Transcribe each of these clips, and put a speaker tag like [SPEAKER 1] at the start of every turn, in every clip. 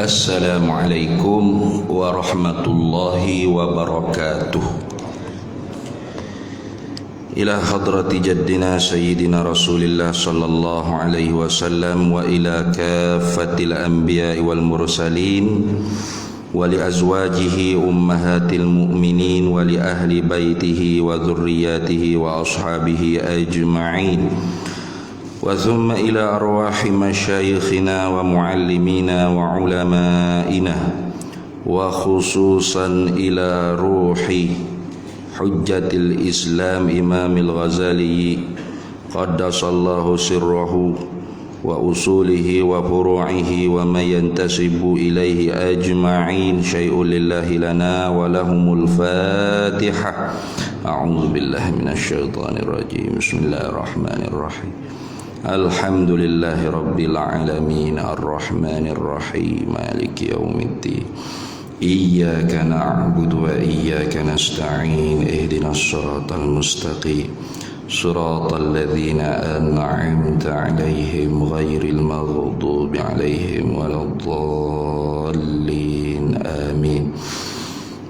[SPEAKER 1] Assalamualaikum warahmatullahi wabarakatuh. Ila hadrati jaddina sayyidina Rasulillah sallallahu alaihi wasallam wa ila kaffatil anbiya'i wal mursalin wa li azwajihi ummahatil mu'minin wa li ahli baitihi wa dhurriyyatihi wa ashabihi ajma'in. وثم إلى أرواح مشايخنا ومعلمينا وعلمائنا وخصوصا إلى روح حجة الإسلام إمام الغزالي قدس الله سره وأصوله وفروعه ومن ينتسب إليه أجمعين شيء لله لنا ولهم الفاتحة. أعوذ بالله من الشيطان الرجيم. بسم الله الرحمن الرحيم. Alhamdulillahi Rabbil Alamin Ar-Rahmanir Rahim Maliki Yawmiddin Iyyaka na'budu wa iyyaka nasta'in Ihdinas siratal mustaqim Siratal ladzina an'amta 'alaihim ghairil maghdubi 'alaihim waladdallin. Amin.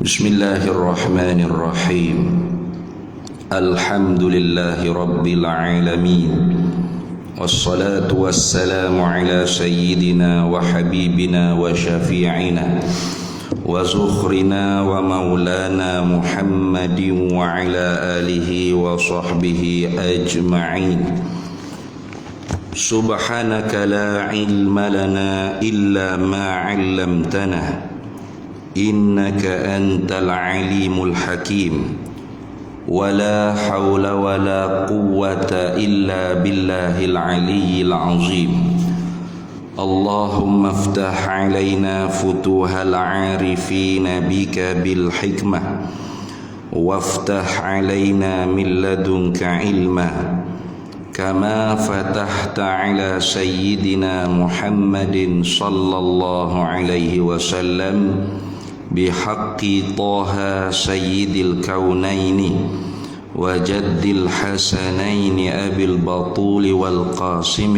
[SPEAKER 1] Bismillahirrahmanirrahim. Alhamdulillahi Rabbil Alamin. Wassalatu wassalamu ala sayyidina wa habibina wa syafi'ina wa zukhrina wa maulana Muhammadin wa ala alihi wa sahbihi ajma'in. Subhanaka la ilma lana illa ma 'allamtana innaka antal alimul hakim. ولا حول ولا قوة إلا بالله العلي العظيم. اللهم افتح علينا فتوح العارفين بك بالحكمة وافتح علينا من لدنك علما كما فتحت على سيدنا محمد صلى الله عليه وسلم بحق طه سيد الكونين وجد الحسنين أبي البطول والقاسم.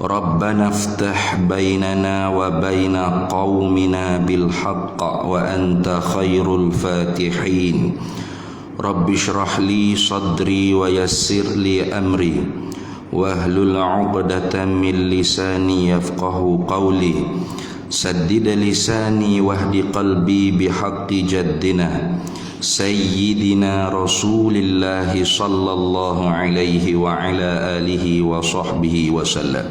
[SPEAKER 1] ربنا افتح بيننا وبين قومنا بالحق وأنت خير الفاتحين. رب اشرح لي صدري ويسر لي أمري واحلل عقدة من لساني يفقه قولي. سدد لساني واهد قلبي بحق جدنا سيدنا رسول الله صلى الله عليه وعلى آله وصحبه وسلم.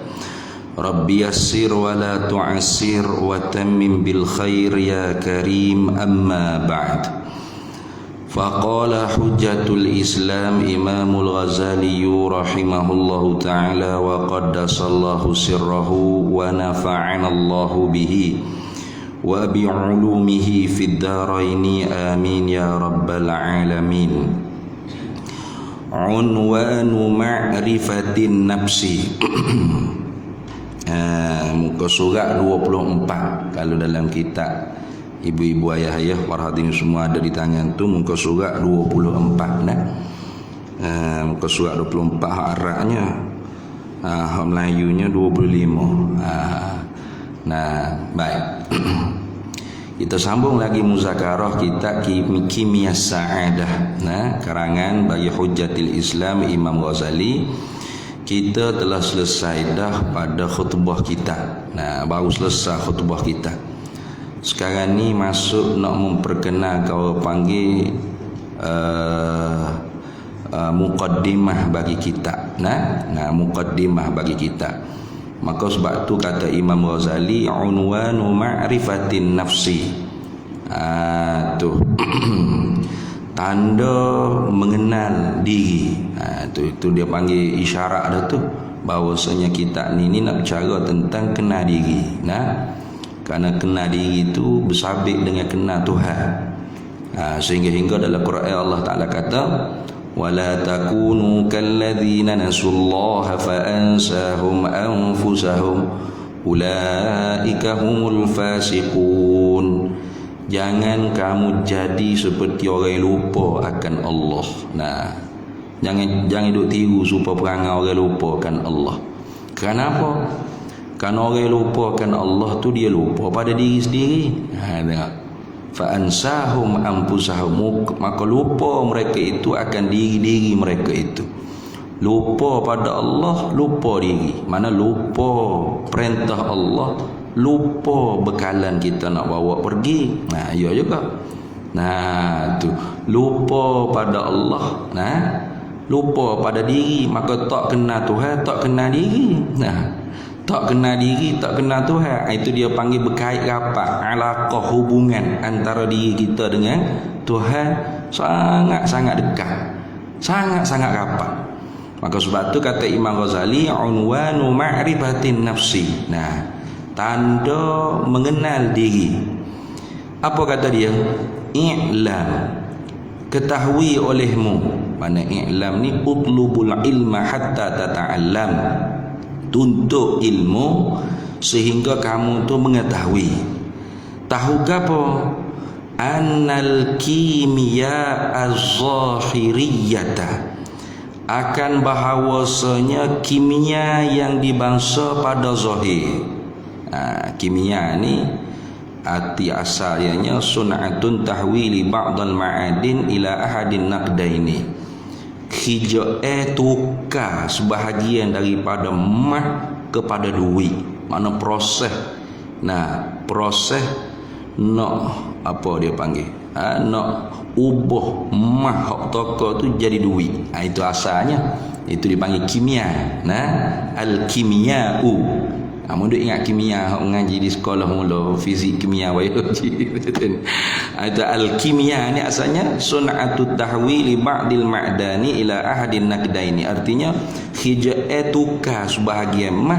[SPEAKER 1] رب يسر ولا تعسر وتمم بالخير يا كريم. أما بعد. فقال حجة الإسلام إمام الغزالي رحمه الله تعالى وقدس الله سره ونفعنا الله به وبعلومه في الدارين آمين يا رب العالمين. عنوان معرفة النفس. Muka surat 24 kalau dalam kitab ibu-ibu ayah-ayah para hadirin semua ada di tangan tu muka surat 24 nah. Muka surat 24 hak Arabnya, hak Melayunya 25. Nah, baik. Kita sambung lagi muzakarah kita Kimia Sa'adah. Nah, karangan bagi Hujjatil Islam Imam Ghazali. Kita telah selesai dah pada khutbah kita. Nah, baru selesai khutbah kita. Sekarang ni masuk nak memperkenalkan kau panggil muqaddimah bagi kita. Nah, muqaddimah bagi kita. Maka sebab tu kata Imam Ghazali unwanu ma'rifatin nafsi. Tu tanda mengenal diri. Itu dia panggil isyarat dah tu. Bahawasanya kita ni nak bercara tentang kenal diri. Nah, kerana kenal diri itu bersabit dengan kenal Tuhan. Sehingga dalam Quran Allah Ta'ala kata وَلَا تَكُونُوا كَالَّذِينَ نَسُوا اللَّهَ فَأَنْسَاهُمْ أَنفُسَهُمْ أُولَئِكَ هُمُ الْفَاسِقُونَ. Jangan kamu jadi seperti orang yang lupa akan Allah. Nah, jangan duk tiru supaya perangai orang lupa akan Allah. Kenapa? Kan orang lupakan Allah tu dia lupa pada diri sendiri. Tengok. Fa ansahum anfusahum, maka lupa mereka itu akan diri-diri mereka itu. Lupa pada Allah, lupa diri. Mana lupa perintah Allah, lupa bekalan kita nak bawa pergi. Ya juga. Tu lupa pada Allah, lupa pada diri, maka tak kenal Tuhan, tak kenal diri. Tak kenal diri, tak kenal Tuhan. Itu dia panggil berkait rapat, alaqah, hubungan antara diri kita dengan Tuhan sangat-sangat dekat, sangat-sangat rapat. Maka sebab tu kata Imam Ghazali, unwanu ma'rifatin nafsi. Tanda mengenal diri. Apa kata dia? I'lam, ketahui olehmu. Mana i'lam ni? Utlubul ilma hatta tata'allam. Tuntut ilmu sehingga kamu tu mengetahui. Tahu apa? Annal kimia az-zahiriyata, akan bahawasanya kimia yang dibangsa pada zahir. Kimia ni arti asalnya sun'atun tahwili ba'dal ma'adin ila ahadin naqdaini. Tukar sebahagian daripada emas kepada duit. Mana proses. Proses nak apa dia panggil? Nak ubah emas hak toko tu jadi duit. Itu asalnya. Itu dipanggil kimia. Al-kimiya'u. Mundur ingat kimia, hak mengaji di sekolah mula fizik, kimia, biologi. Itu al-kimia ni asalnya sun'atut tahwili ba'dil ma'dani ila ahadin naqdaini. Artinya tukar sebahagian emas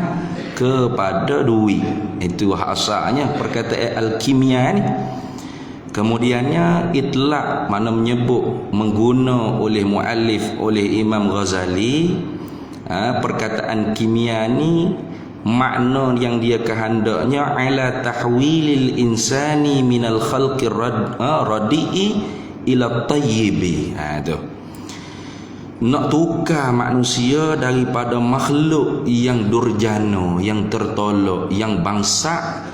[SPEAKER 1] kepada duit. Itu asalnya perkataan al-kimia ni. Kemudiannya itlaq, mana menyebut, mengguna oleh muallif, oleh Imam Ghazali, perkataan kimia ni makna yang dia kehendaknya ala tahwilil insani minal khalqir radi'i ila tayyibi. Tu nak tukar manusia daripada makhluk yang durjana, yang tertolak, yang bangsa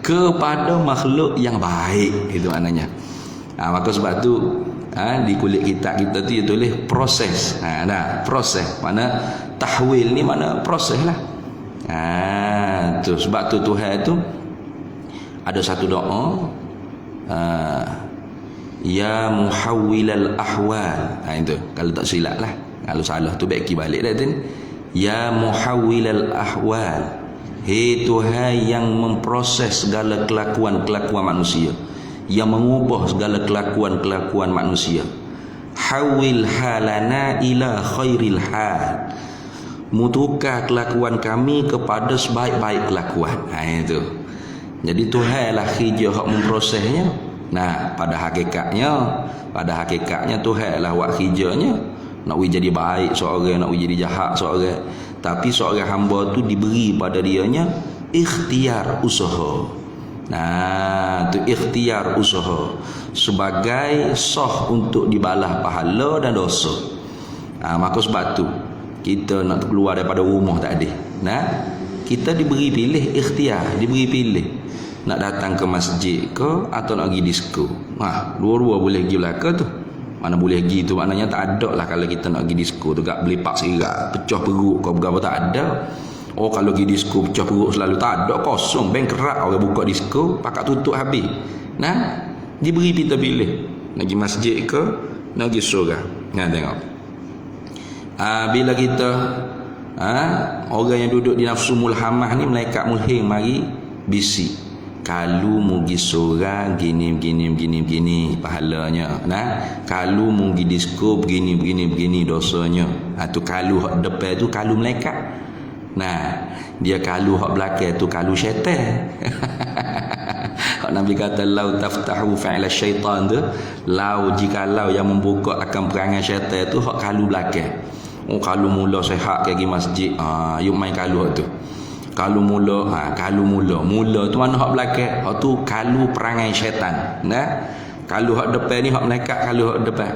[SPEAKER 1] kepada makhluk yang baik. Itu maknanya. Maka sebab tu di kulit kitab kita tu dia tulis proses. Proses. Mana tahwil ni mana proses lah. Tu sebab tu Tuhan tu ada satu doa, ya muhawwilal ahwal. Itu kalau tak silap lah. Kalau salah tu baik balik dah tu. Ya muhawwilal ahwal, hei Tuhan yang memproses segala kelakuan-kelakuan manusia, yang mengubah segala kelakuan-kelakuan manusia. Hawil halana ila khairil hal, mutukar kelakuan kami kepada sebaik-baik kelakuan. Itu. Jadi Tuhan lah khijah hak memprosesnya. Pada hakikatnya Tuhan lah buat khijahnya. Nak jadi baik seorang, nak jadi jahat seorang. Tapi seorang hamba tu diberi pada dianya ikhtiar usaha. Tu ikhtiar usaha sebagai sah untuk dibalas pahala dan dosa. Maka sebab tu kita nak keluar daripada rumah tak ada. Kita diberi pilih ikhtiar, diberi pilih nak datang ke masjid ke atau nak pergi disko. Dua-dua boleh pergi belaka tu. Mana boleh pergi tu maknanya tak ada lah. Kalau kita nak pergi disko tu gak beli pak sirat, pecah perut kau berapa tak ada. Kalau pergi disko pecah perut selalu tak ada, kosong, bank kerak orang buka disko, pakat tutup habis. Diberi kita pilih nak pergi masjid ke nak pergi surga. Tengok. Bila kita orang yang duduk di nafsu mulhamah ni, malaikat mulhim mari bisik, kalau mu pergi surga begini pahalanya. Kalau mu pergi disko begini dosanya. Tu kalau hak depan tu kalau malaikat. Dia kalau hak belakang tu kalau syaitan. Nabi kata lau taftahu fa'ila syaitan tu, jikalau yang membuka akan perangai syaitan tu hak kalau belakang. Kalau mula sihat pergi masjid, yuk main kalau tu. Kalau mula tu mana hak belakang, hak tu kalau perangai syaitan. Kalau hak depan ni hak malaikat, kalau hak depan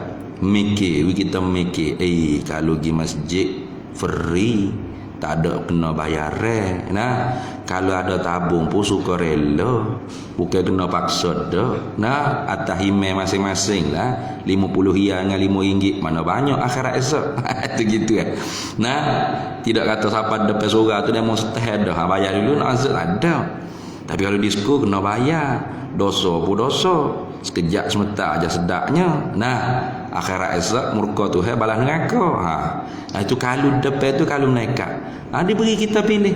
[SPEAKER 1] kita mikir kalau pergi masjid free, tak ada kena bayar. Nah, kalau ada tabung pun suka rela, bukan kena paksa dah. Nah, atas email masing-masing lah 50 riyal dengan RM5, mana banyak akhirat esok. Itu gitu ya. Nah, tidak kata siapa depan surga tu dia mau seteh dah, bayar dulu nak azab ada. Tapi kalau disko kena bayar. Dosa pun dosa. Sekejap sebentar aja sedaknya. Nah, akhirat esok murka Tuhan balas neraka. Nah, itu kalau depan tu kalau nekat. Diberi kita pilih.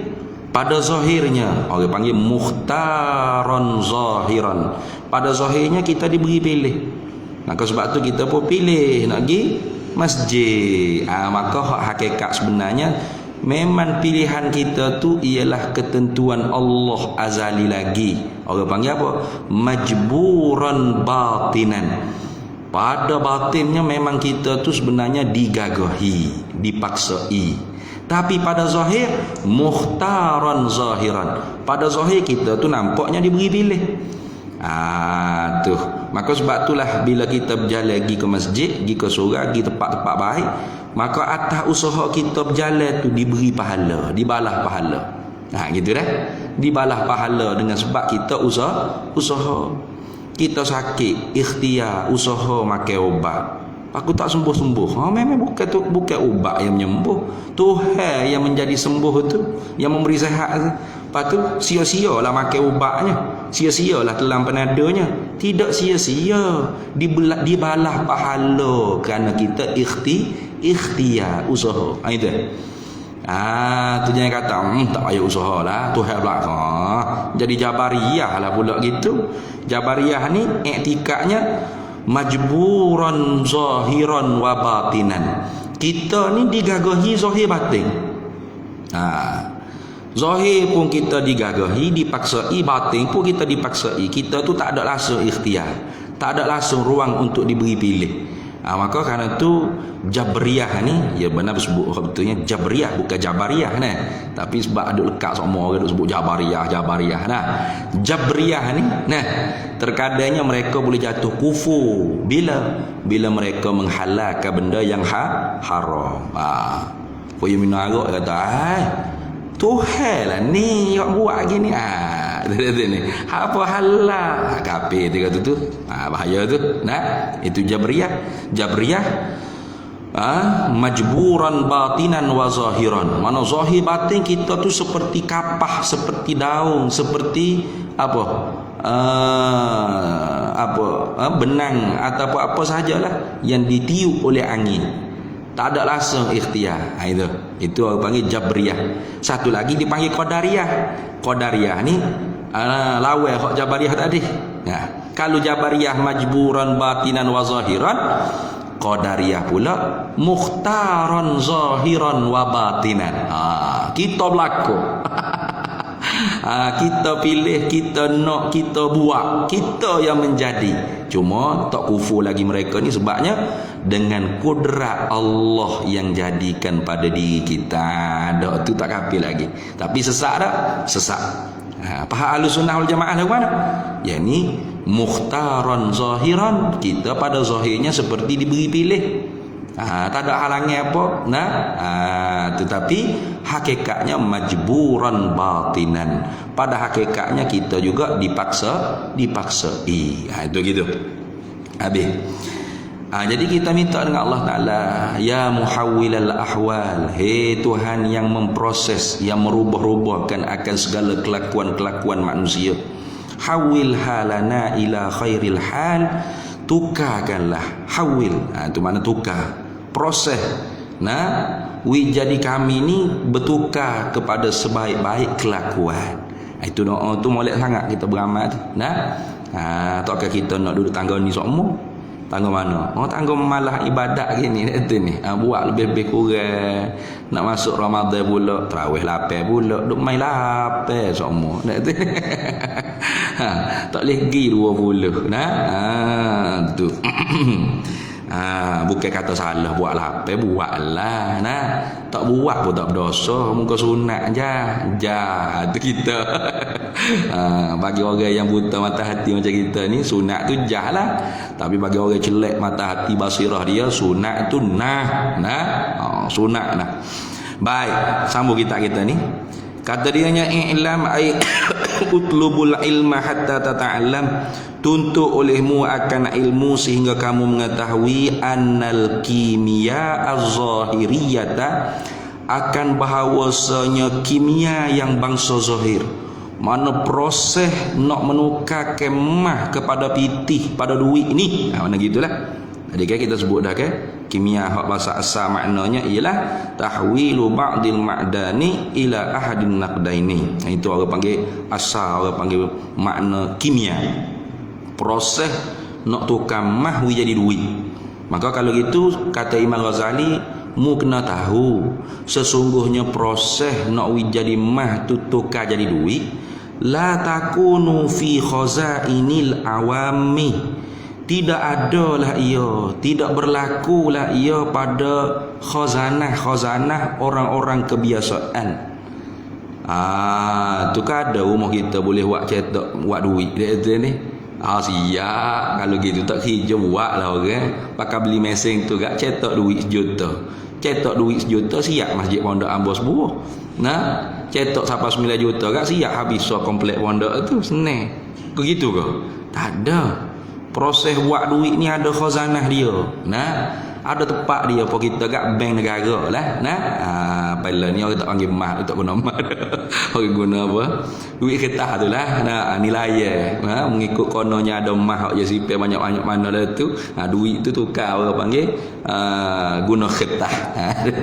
[SPEAKER 1] Pada zahirnya orang panggil mukhtaran zahiran. Pada zahirnya kita diberi pilih. Maka sebab tu kita pun pilih nak pergi masjid. Maka hakikat sebenarnya memang pilihan kita tu ialah ketentuan Allah azali lagi. Orang panggil apa? Majburan batinan. Pada batinnya memang kita tu sebenarnya digagahi, dipaksai. Tapi pada zahir mukhtaran zahiran. Pada zahir kita tu nampaknya diberi pilih. Tuh. Maka sebab itulah bila kita berjalan pergi ke masjid, pergi ke surau, pergi tempat-tempat baik, maka atas usaha kita berjalan tu diberi pahala, dibalas pahala. Gitu dah. Dibalas pahala dengan sebab kita usaha. Kita sakit, ikhtiar, usaha makan ubat. Aku tak sembuh-sembuh. Memang bukan ubat yang menyembuh. Tuhan yang menjadi sembuh tu, yang memberi sihat tu. Lepas tu sia-sialah makan ubatnya. Sia-sialah telan penadanya. Tidak sia-sia. Dibalas pahala kerana kita ikhtiar, usaha. Itu. Tu jangan kata tak payah usaha lah, Tuhan pula. Jadi Jabariyah lah pula gitu. Jabariyah ni iktikadnya majburan zahiran wa batinan. Kita ni digagahi zahir batin. Zahir pun kita digagahi, dipaksai, batin pun kita dipaksai. Kita tu tak ada langsung ikhtiar, tak ada langsung ruang untuk diberi pilih. Maka kerana tu Jabriyah ni, ya benar sebut betulnya Jabriyah, bukan Jabariyah nah. Tapi sebab ada lekat semua orang duk sebut Jabariyah nah. Jabriyah ni nah, terkadangnya mereka boleh jatuh kufur bila mereka menghalalkan benda yang haram. Punya minum arak kata, Tuhan lah ni yang buat gini. Ni apa halal kafir dia kata tu. Bahaya tu. Nah, itu Jabriyah majburan batinan wa zahiran. Mana zahir batin kita tu seperti kapah, seperti daun, seperti benang atau apa sahajalah yang ditiup oleh angin. Tak ada langsung ikhtiar. Itu orang panggil Jabriyah. Satu lagi dipanggil Qadariyah. Qadariyah ni lawan hak Jabariyah tadi. Kalau Jabariyah majburan batinan wa zahiran, Qadariyah pula mukhtaran zahiran wa batinan. Kita berlaku. Kita pilih, kita nak, kita buat, kita yang menjadi. Cuma tak kufur lagi mereka ni sebabnya dengan kudrat Allah yang jadikan pada diri kita. Tu tak kafir lagi. Tapi sesat tak? Sesat. Faham Ahlussunnah wal Jamaah lagu mana? Yang ni mukhtaran zahiran, kita pada zahirnya seperti diberi pilih. Tak ada halangan apa. Tetapi hakikatnya majburan batinan. Pada hakikatnya kita juga dipaksai. Itu gitu. Habis. Jadi kita minta dengan Allah Ta'ala, ya muhawwilal ahwal, hei Tuhan yang memproses, yang merubah-rubahkan akan segala kelakuan-kelakuan manusia, hawil halana ila khairil hal, tukarkanlah. Hawil, itu mana tukar, proses. Jadi kami ni bertukar kepada sebaik-baik kelakuan. Itu doa tu molek sangat kita beramal tu. Takkah kita nak duduk tangga ni semua? Tangga mana? Tangga malah ibadat gini ni. Buat lebih-lebih kurang. Nak masuk Ramadan pula, tarawih lapar pula, duk main lapar semua. Tak boleh pergi 20. Tu. Bukan kata salah buat lapar, buatlah. Tak buat pun tak berdosa, muka sunat jah tu kita. Bagi orang yang buta mata hati macam kita ni, sunat tu jah lah. Tapi bagi orang celek mata hati basirah dia, sunat tu sunat. Baik, sambung kita ni. Kata dia nya i'lam ai utlubul ilma hatta tata'allam, tuntut olehmu akan ilmu sehingga kamu mengetahui annal kimia az-zahiriyata, akan bahawasanya kimia yang bangsa zahir, mana proses nak menukar kemah kepada pitih pada duit ni, mana gitulah. Jadi kan kita sebut dah kan, kimia hak bahasa asal maknanya ialah tahwilu ba'dil ma'dani ila ahadin naqdaini. Itu orang panggil asal, orang panggil makna kimia. Proses nak tukar mah jadi duit. Maka kalau gitu kata Imam Ghazali, mu kena tahu sesungguhnya proses nak jadi mah tu tukar jadi duit la takunu fi khazainil awami, tidak adalah ia, tidak berlakulah ia pada khazanah orang-orang kebiasaan. Tu kan ada rumah kita boleh buat cetak, buat duit dia ni. Siap kalau gitu tak hijau buat lah orang. Pakai beli mesin tu gak cetak duit 1 juta. Cetak duit 1 juta siap masjid Pondok Ambos buah. Nah, cetak sampai 9 juta gak siap habis so komplek pondok tu senang. Begitu ke? Tak ada. Proses buat duit ni ada khazanah dia. Nah, ada tempat dia apa kita kat bank negara lah. Nah, bila ni orang tak panggil mah, tak guna mah. Orang guna apa? Duit kertas tu lah. Nah, nilai mengikut kononnya ada mah hak JCP banyak-banyak mana dah tu. Duit tu tukar orang panggil guna kertas.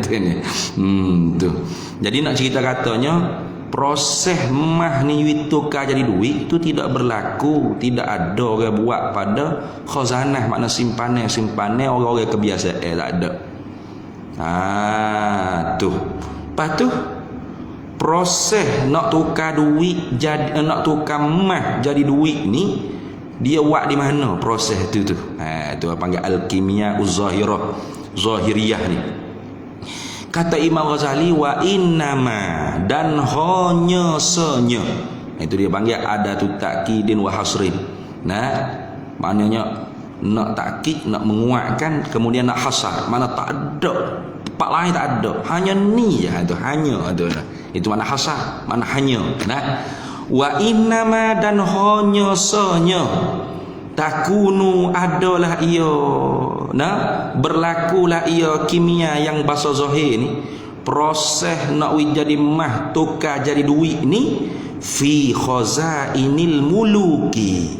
[SPEAKER 1] Tu ni. Tu. Jadi nak cerita katanya proses mah ni tukar jadi duit itu tidak berlaku, tidak ada orang buat pada khazanah, makna simpanan orang-orang kebiasaan tak ada. Tu. Lepas tu proses nak tukar duit jadi nak tukar mah jadi duit ni dia buat di mana proses tu? Tu panggil al-kimia uz-zahirah, zahiriyah ni. Kata Imam Ghazali, wa innama, dan hanya senya. Itu dia panggil adatut takkidin wa hasrin. Nah, maknanya nak takkid, nak menguatkan, kemudian nak hasar. Mana tak ada, tempat lain tak ada. Hanya ni je, itu hanya ada. Itu mana hasar, mana hanya. Nah, wa innama, dan hanya senya. Takunu, adalah ia, nah, berlakulah ia kimia yang bahasa zahir ni, proses nak jadi mah tukar jadi duit ni fi khazainil muluki,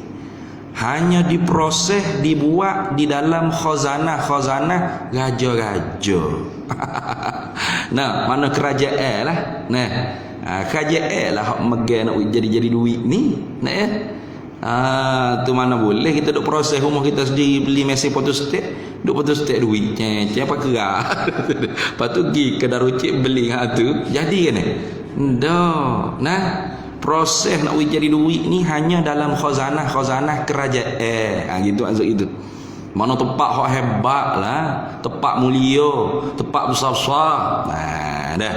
[SPEAKER 1] hanya diproses, dibuat di dalam khazanah raja-raja. Nah, mana kerajaan lah. Nah, kerajaan lah hak megang nak jadi duit ni. Nah, tu mana boleh kita duk proses rumah kita sendiri beli mesin photostat, duk photostat duitnya apa kerah. Lepas tu pergi ke Darucik beli tu jadi kan dah. Nah, proses nak jadi duit ni hanya dalam khazanah kerajaan. Gitu maksud itu. Mana tempat hak hebat lah, tempat mulia, tempat besar-besar. Dah.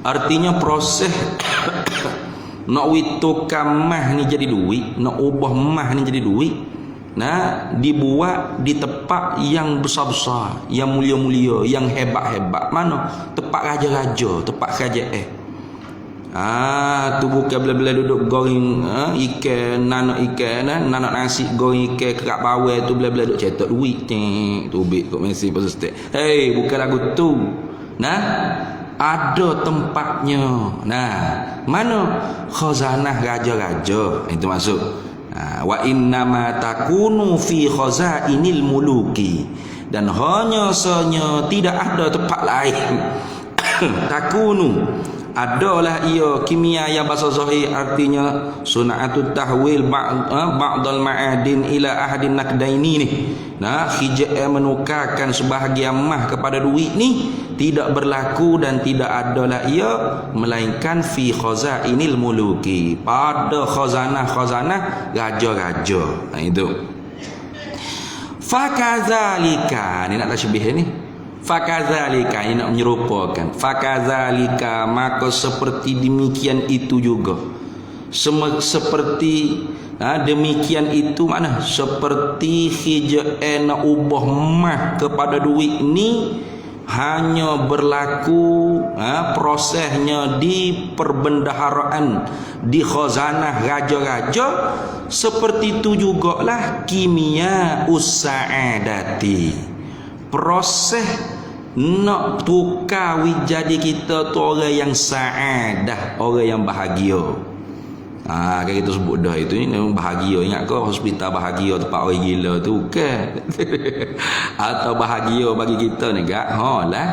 [SPEAKER 1] Artinya proses nak tukar mah ni jadi duit, nak ubah mah ni jadi duit, nah, dibuat di tempat yang besar-besar, yang mulia-mulia, yang hebat-hebat. Mana? Tempat raja-raja, tempat kerajaan. Tu bukan bila-bila duduk goreng ikan, nanak ikan, nanak nasi goreng ikan kerak bawah tu bila-bila duduk cetak duit. Tubik kok mesin photostat. Bukan lagu tu. Nah, ada tempatnya. Nah, mana? Khazanah raja-raja. Itu maksud. Wa innama takunu fi khazainil muluki, dan hanya senya tidak ada tempat lain. Takunu, adalah ia kimia yang bahasa zahir, artinya sunatut tahwil ba'dal ma'adin ila ahadin naqdaini ni. Nah, hijab menukarkan sebahagian mah kepada duit ni tidak berlaku dan tidak adalah ia melainkan fi khazainil muluki, pada khazanah raja-raja. Itu. Fakadzalika, ni nak tasbih ni. Fakadzalika, ini nak menyerupakan. Fakadzalika, maka seperti demikian itu juga. Seperti demikian itu mana? Seperti hijab nak ubah mah kepada duit ni hanya berlaku prosesnya di perbendaharaan, di khazanah raja-raja, seperti itu jugalah kimia usaadati, proses nak tukar jadi kita tu orang yang saadah, orang yang bahagia. Kan kita sebut dah itu ni memang bahagia. Ingat kau hospital bahagia tempat orang gila tu bukan? Atau bahagia bagi kita ni gak? Lah,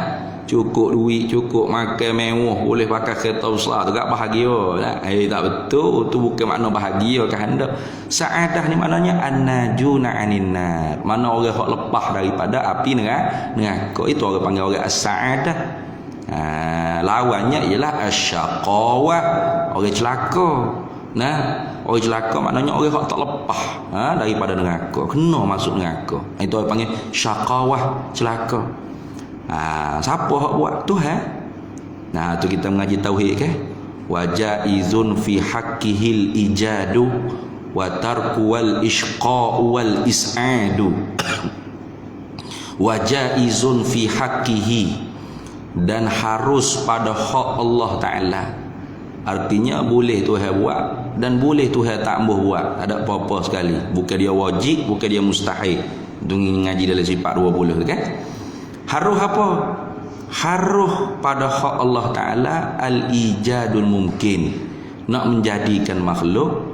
[SPEAKER 1] cukup duit, cukup makan mewah, boleh pakai kereta besar tu gak bahagia lah. Tak betul, tu bukan makna bahagia kan anda. Saadah ni maknanya an-najuna anin nar. Mana orang hok lepas daripada api neraka. Itu orang panggil orang as-saadah. Lawannya ialah asyaqawah, orang celaka. Orang celaka maknanya orang yang tak lepas daripada neraka, kena masuk neraka. Itu orang panggil syaqawah, celaka. Siapa hak buat? Tuhan. Tu kita mengaji tauhid kan. Wa jaizun fi haqqihil ijadu wa tarku wal ishqa'u wal is'adu. Wa jaizun fi haqqihi, dan harus pada hak Allah Ta'ala. Artinya boleh Tuhan buat dan boleh Tuhan tak boleh buat. Tak ada apa-apa sekali. Bukan dia wajib, bukan dia mustahil. Itu ngaji dalam sifat 20 kan. Harus apa? Harus pada hak Allah Ta'ala al-ijadul mumkin, nak menjadikan makhluk,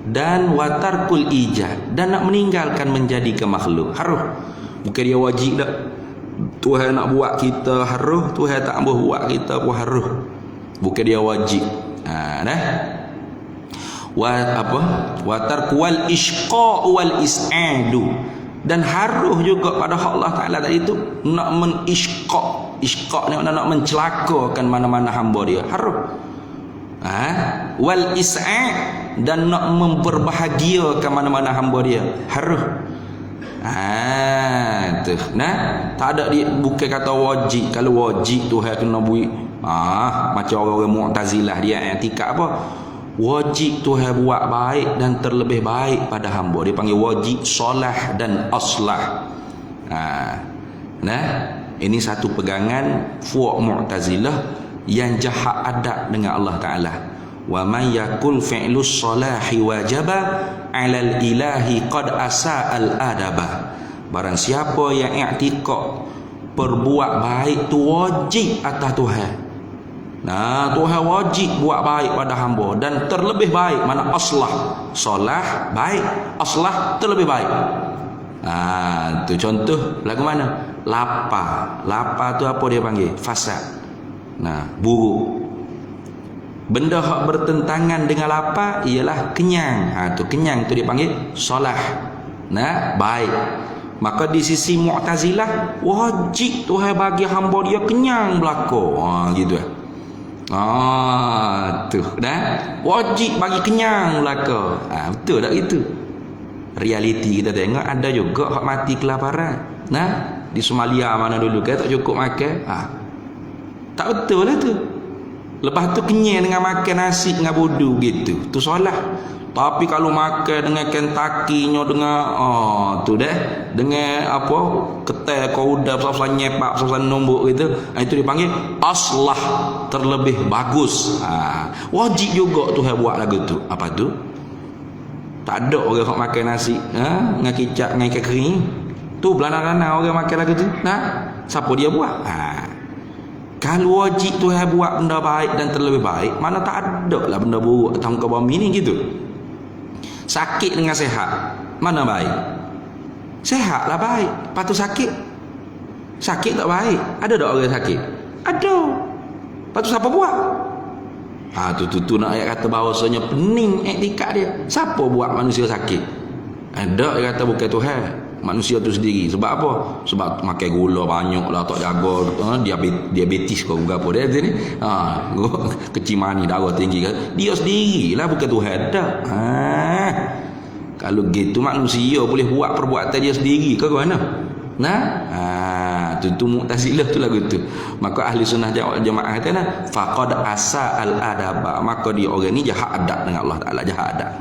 [SPEAKER 1] dan watarkul ijad, dan nak meninggalkan menjadikan makhluk. Harus. Bukan dia wajib dah. Tuhan nak buat kita harus, Tuhan tak boleh buat kita pun harus. Bukan dia wajib. Watarku wal ishqa wal is'adu, dan harus juga pada Allah Ta'ala tadi itu nak menishqa. Ishqa ni makna nak mencelakakan mana-mana hamba dia. Harus. Wal is'ad, dan nak memperbahagiakan mana-mana hamba dia. Harus. Tak ada dia, bukan kata wajib. Kalau wajib Tuhan kena buat macam orang-orang Mu'tazilah, dia i'tikad apa? Wajib Tuhan buat baik dan terlebih baik pada hamba. Dia panggil wajib solah dan aslah. Ini satu pegangan fuq Mu'tazilah yang jahat adab dengan Allah Ta'ala. Wa man yakul fi'lus salahi wajaba 'alal ilahi qad asa'al adaba. Barang siapa yang i'tikad perbuat baik tu wajib atas Tuhan. Tuhan wajib buat baik pada hamba dan terlebih baik. Mana aslah, solah baik, aslah terlebih baik. Tu contoh lagu mana? Lapar. Lapar tu apa dia panggil? Fasad. Buruk. Benda hak bertentangan dengan lapar ialah kenyang. Tu kenyang tu dia panggil solah. Baik. Maka di sisi Mu'tazilah wajib Tuhan bagi hamba dia kenyang belaka. Gitu tu wajib bagi kenyang belaka. Betul tak itu? Realiti kita tengok ada juga hak mati kelaparan. Di Somalia mana dulu kan tak cukup makan. Tak betul lah tu. Lepas tu kenyang dengan makan nasi dengan budu gitu. Tu solah. Tapi kalau makan dengan Kentucky-nya dengan dengan apa? Ketai kauda pasal nyepak pasal nombok gitu. Itu dipanggil aslah, terlebih bagus. Wajib juga Tuhan buat lagu tu. Apa tu? Tak ada orang yang makan nasi dengan kicap dengan ikan kering. Tu belana-belana orang makan lagu tu. Siapa dia buat? Kalau wajib Tuhan buat benda baik dan terlebih baik, mana tak ada lah benda buruk datang ke bumi ni gitu. Sakit dengan sehat, mana baik? Sehat lah baik. Lepas tu sakit. Sakit tak baik. Ada tak orang sakit? Ada. Lepas tu siapa buat? Tu nak ayat kata bahawasanya pening i'tikad dia. Siapa buat manusia sakit? Ada yang kata bukan Tuhan, manusia tu sendiri. Sebab apa? Sebab makan gula banyak lah, tak jaga diabetes kau apa dia ni. Kecil mani, darah tinggi kan. Dia sendirilah, bukan Tuhan dah. Kalau gitu manusia boleh buat perbuatan dia sendiri ke mana? Tu Mu'tazilah tu lagu tu. Maka ahli sunnah jamaah kata faqad asa al adab. Maka dia orang ni jahat adab dengan Allah Taala, jahat adab.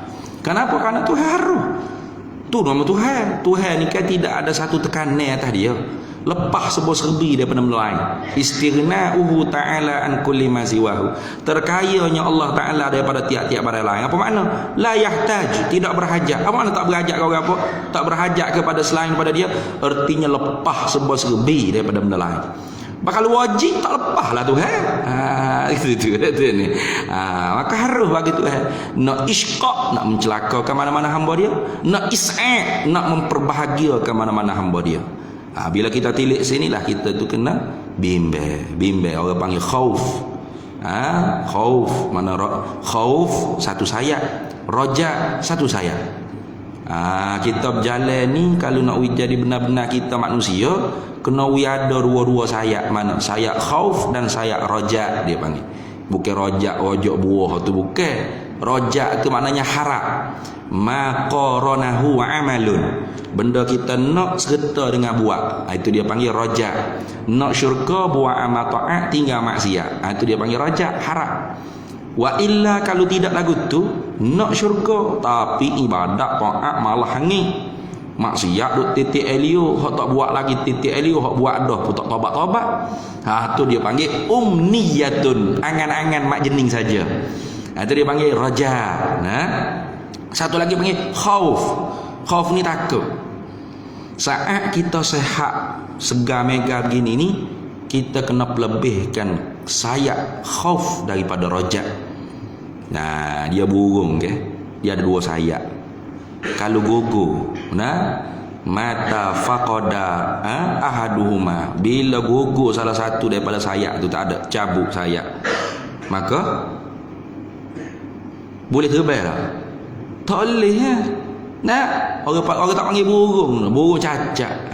[SPEAKER 1] Kenapa? Karena Tuhan harus. Tu nama Tuhan. Tuhan ni kan tidak ada satu tekanan atas dia. lepas sebuah serbi daripada benda lain. Istighna'uhu ta'ala an kulli ma siwahu, terkayanya Allah Ta'ala daripada tiap-tiap barang lain. Apa makna? La yahtaj, tidak berhajat. Apa makna tak berhajat ke orang apa? Tak berhajat kepada selain pada dia, artinya lepas sebuah serbi daripada benda lain. Bakal wajib tak lepas lah Tuhan. Itu ni. Maka harus bagi Tuhan nak isqa', nak mencelakakan mana-mana hamba dia, nak is'a', nak memperbahagiakan mana-mana hamba dia. Bila kita tilik sinilah kita tu kena bimbang. Orang panggil khauf. Khauf mana khauf satu sayap, raja satu sayap. Kita berjalan ni kalau nak jadi benar-benar kita manusia, kena ada dua-dua sayap. Mana sayap khauf dan sayap raja dia panggil. Bukan rojak buah tu, bukan. Rojak tu maknanya harap. Ma qaranahu amalun, benda kita nak serta dengan buat, itu dia panggil rojak. Nak syurga buat amal taat, tinggal maksiat, itu dia panggil rojak, harap. Wa illa, kalau tidak lagu tu nak syurga tapi ibadat taat malah hangit, maksiat duk titik elio, hak tak buat lagi titik elio, hak buat dah pun tak tobat-tobat. Tu dia panggil umniyatun, angan-angan mak jening saja. Itu dia panggil raja. Satu lagi panggil khauf. Khauf ni takut. Saat kita sehat segar mega begini ni, kita kena pelebihkan sayap khauf daripada raja. Dia burung ke? Dia ada dua sayap. Kalau gugur, mata faqada ahaduhuma, bila gugur salah satu daripada sayap tu, tak ada, cabut sayap, maka boleh terbang tak? Tak boleh ya. Orang tak panggil burung cacat.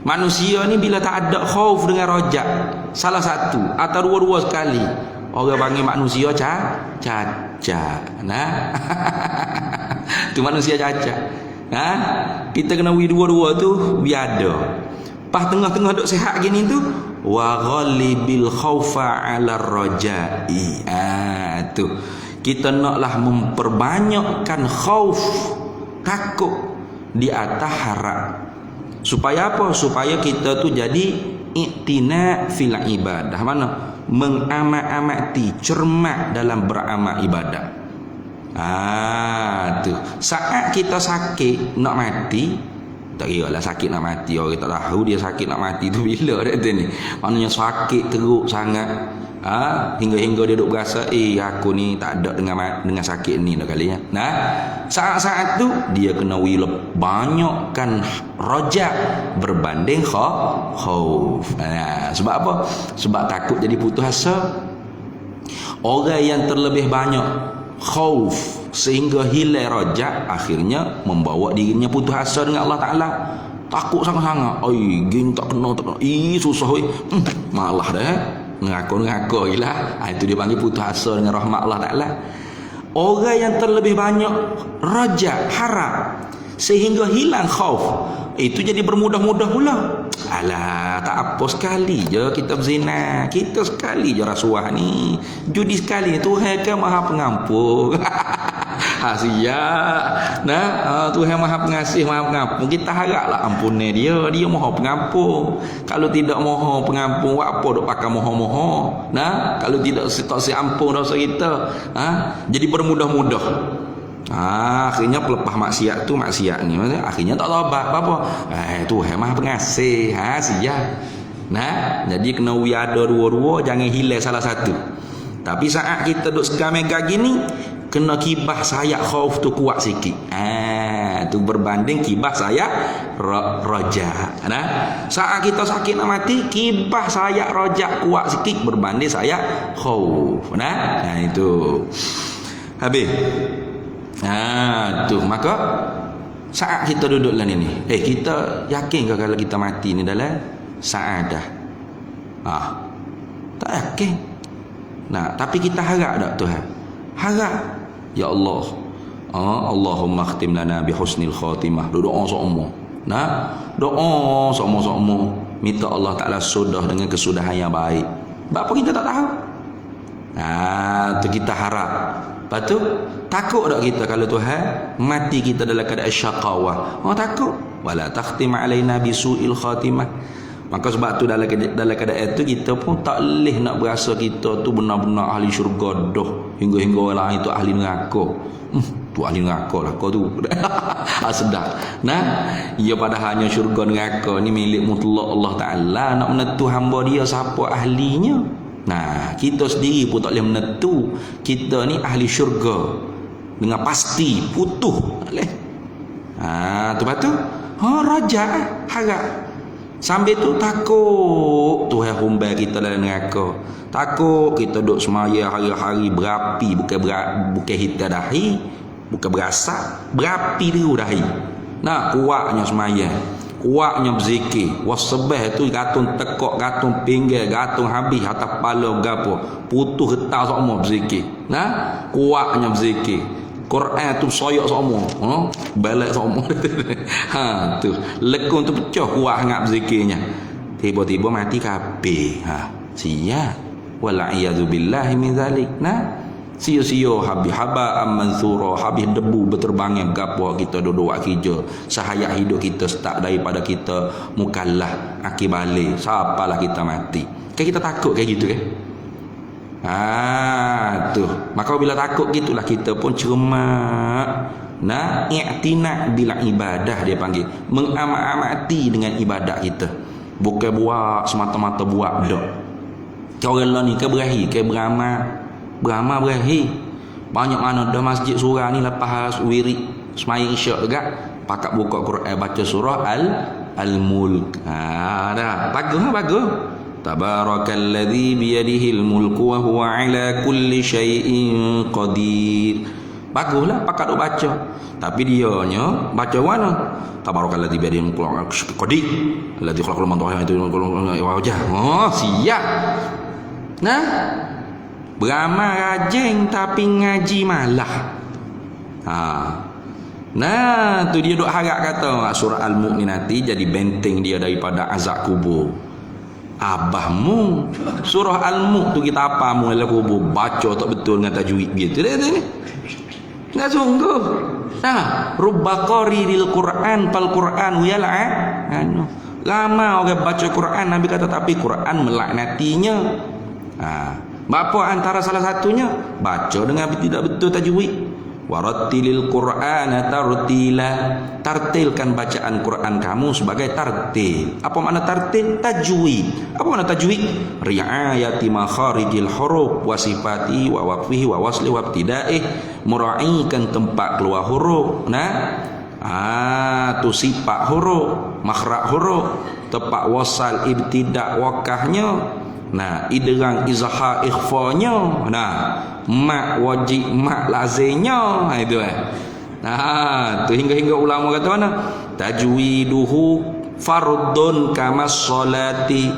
[SPEAKER 1] Manusia ni bila tak ada khauf dengan rojak, salah satu atau dua-dua sekali, orang panggil manusia cacat. Tu manusia cacat. Kita kena dua-dua tu biada. Pas tengah-tengah duk sihat gini tu, wa ghalibil khaufa 'ala rajai. Tu kita naklah memperbanyakkan khauf, takut di atas harap. Supaya apa? Supaya kita tu jadi iktina fil ibadah. Mana? Mengamat-amati, cermat dalam beramal ibadah. Tu. Saat kita sakit nak mati, tak kira lah sakit nak mati, orang tak tahu dia sakit nak mati tu bila dah tu ni. Maknanya sakit teruk sangat. Hingga dia duk berasa aku ni tak ada dengan sakit ni dah kali ya. Saat-saat tu dia kena banyakkan rojak berbanding khauf. Sebab apa? Sebab takut jadi putus asa. Orang yang terlebih banyak khauf sehingga hilang rojak, akhirnya membawa dirinya putus asa dengan Allah Ta'ala. Takut sangat-sangat. Gini tak kena. Susah. Malah dah. Ngaku gila. Itu dia panggil putus asa dengan rahmat Allah Ta'ala. Orang yang terlebih banyak raja, harap, sehingga hilang khauf, itu jadi bermudah-mudah pula. Tak apa, sekali je kita berzina, kita sekali je rasuah ni, judi sekali, Tuhan kan maha pengampun. Siap. Tuhan maha pengasih, maha pengampun. Kita haraplah ampunnya dia maha pengampun. Kalau tidak maha pengampun, buat apa duk pakai moho-moho? Kalau tidak tak ampun dosa kita, jadi bermudah-mudah. Akhirnya pelepah maksiat tu maksiat ni, akhirnya tak tobat apa-apa. Tuhan maha pengasih. Siap. Jadi kena ada dua-dua, jangan hilang salah satu. Tapi saat kita duk segar mega gini, kena kibah sayap khauf tu kuat sikit. Tu berbanding kibah sayap raja. Saat kita sakit nak mati, kibah sayap raja kuat sikit berbanding sayap khauf. Itu. Habis. Tu maka saat kita duduk dalam ni, kita yakin ke kalau kita mati ni dalam saadah? Tak yakin. Tapi kita harap tak Tuhan? Harap. Ya Allah, Allahumma khtim lana bi husnil khatimah. Doa semua. Doa semua. Minta Allah Ta'ala sudah dengan kesudahan yang baik. Apa kita tak tahu? Tu kita harap. Lepas tu takut tak kita kalau Tuhan mati kita dalam keadaan syaqawah? Takut. wala takhtim alaina bisu'il khatimah. Maka sebab tu dalam keadaan itu kita pun tak boleh nak berasa kita tu benar-benar ahli syurga dah hingga orang lain tu ahli neraka. Tu ahli neraka lah kau tu. Sedap. Nah, ia padahalnya syurga neraka ni milik mutlak Allah Taala. Nak menentu hamba dia siapa ahlinya. Nah, kita sendiri pun tak boleh menentu kita ni ahli syurga dengan pasti putuh. Boleh. Tu betul. Raja harap. Sambil tu takut Tuhan humbai kita dalam neraka. Takut kita duduk semaya hari-hari berapi, bukan hita dahi, bukan berasa, berapi dulu dahi. Nah, kuatnya semaya, kuatnya berzikir. Wasbah tu gatung tekok, gatung pinggir, gatung habis atas kepala gapo, putus getah semua berzikir. Nah, kuatnya berzikir. Quran tu soyak semua, balik semua. Tu lekun tu pecah kuat sangat berzikirnya. Tiba-tiba mati kabeh. Sia. Wala iyadu billahi min zalik. Nah, sia-sia habis haba mansura, habis debu berterbangan gapo kita duduk kerja. Sehayat hidup kita start daripada kita mukallaf akibale. Siapalah kita mati. Kan kita takut kayak gitu kan? Tu. Maka bila takut gitulah kita pun cermat. Nah, i'tina bila ibadah dia panggil. Mengamat-amati dengan ibadat kita. Bukan buat semata-mata buat dak. Kau orang ni ke berahi, ke beramal berahi. Banyak mana dah masjid surah ni lepas wirid sembahyang isyak juga pakat buka Quran baca surah Al-Mulk. Dah. Bagus. Tabarakalladzi biyadihil mulku wa huwa ala kulli syai'in qadir. Baguslah pakat duk baca. Tapi dianya baca mana? Tabarakalladzi biyadihil mulku wa qadir. Alladzi khalaqal mawta itu wajah. Siap. Nah, beramal rajin tapi ngaji malah. Nah, tu dia duk harap kata surah Al-Mulk ni nanti jadi benteng dia daripada azab kubur. Abahmu surah Al-Mulk tu kita apa mu dalam kubur baca tak betul dengan tajwid gitu dah ni. Enggak sungguh. Rubba qariril Quran fal Quran yal'a. Lama orang baca Quran Nabi kata tapi Quran melaknatinya. Apa antara salah satunya baca dengan tidak betul tajwid. Warattilil Qur'ana tartila. Tartilkan bacaan Quran kamu sebagai tartil. Apa makna tartil? Tajwid. Apa makna tajwid? Ri'ayati makharijil huruf wa sifati wa waqfihi wa wasli wa ibtidaih. Mura'ikan tempat keluar huruf. Tu sifat huruf, makhraj huruf, tempat wasal, ibtida, wakahnya. Idrang izhar ikhfanya. Mak wajib, mak lazimnya. Itu tu hingga ulama kata mana? Tajwiduhu fardun kamas salati.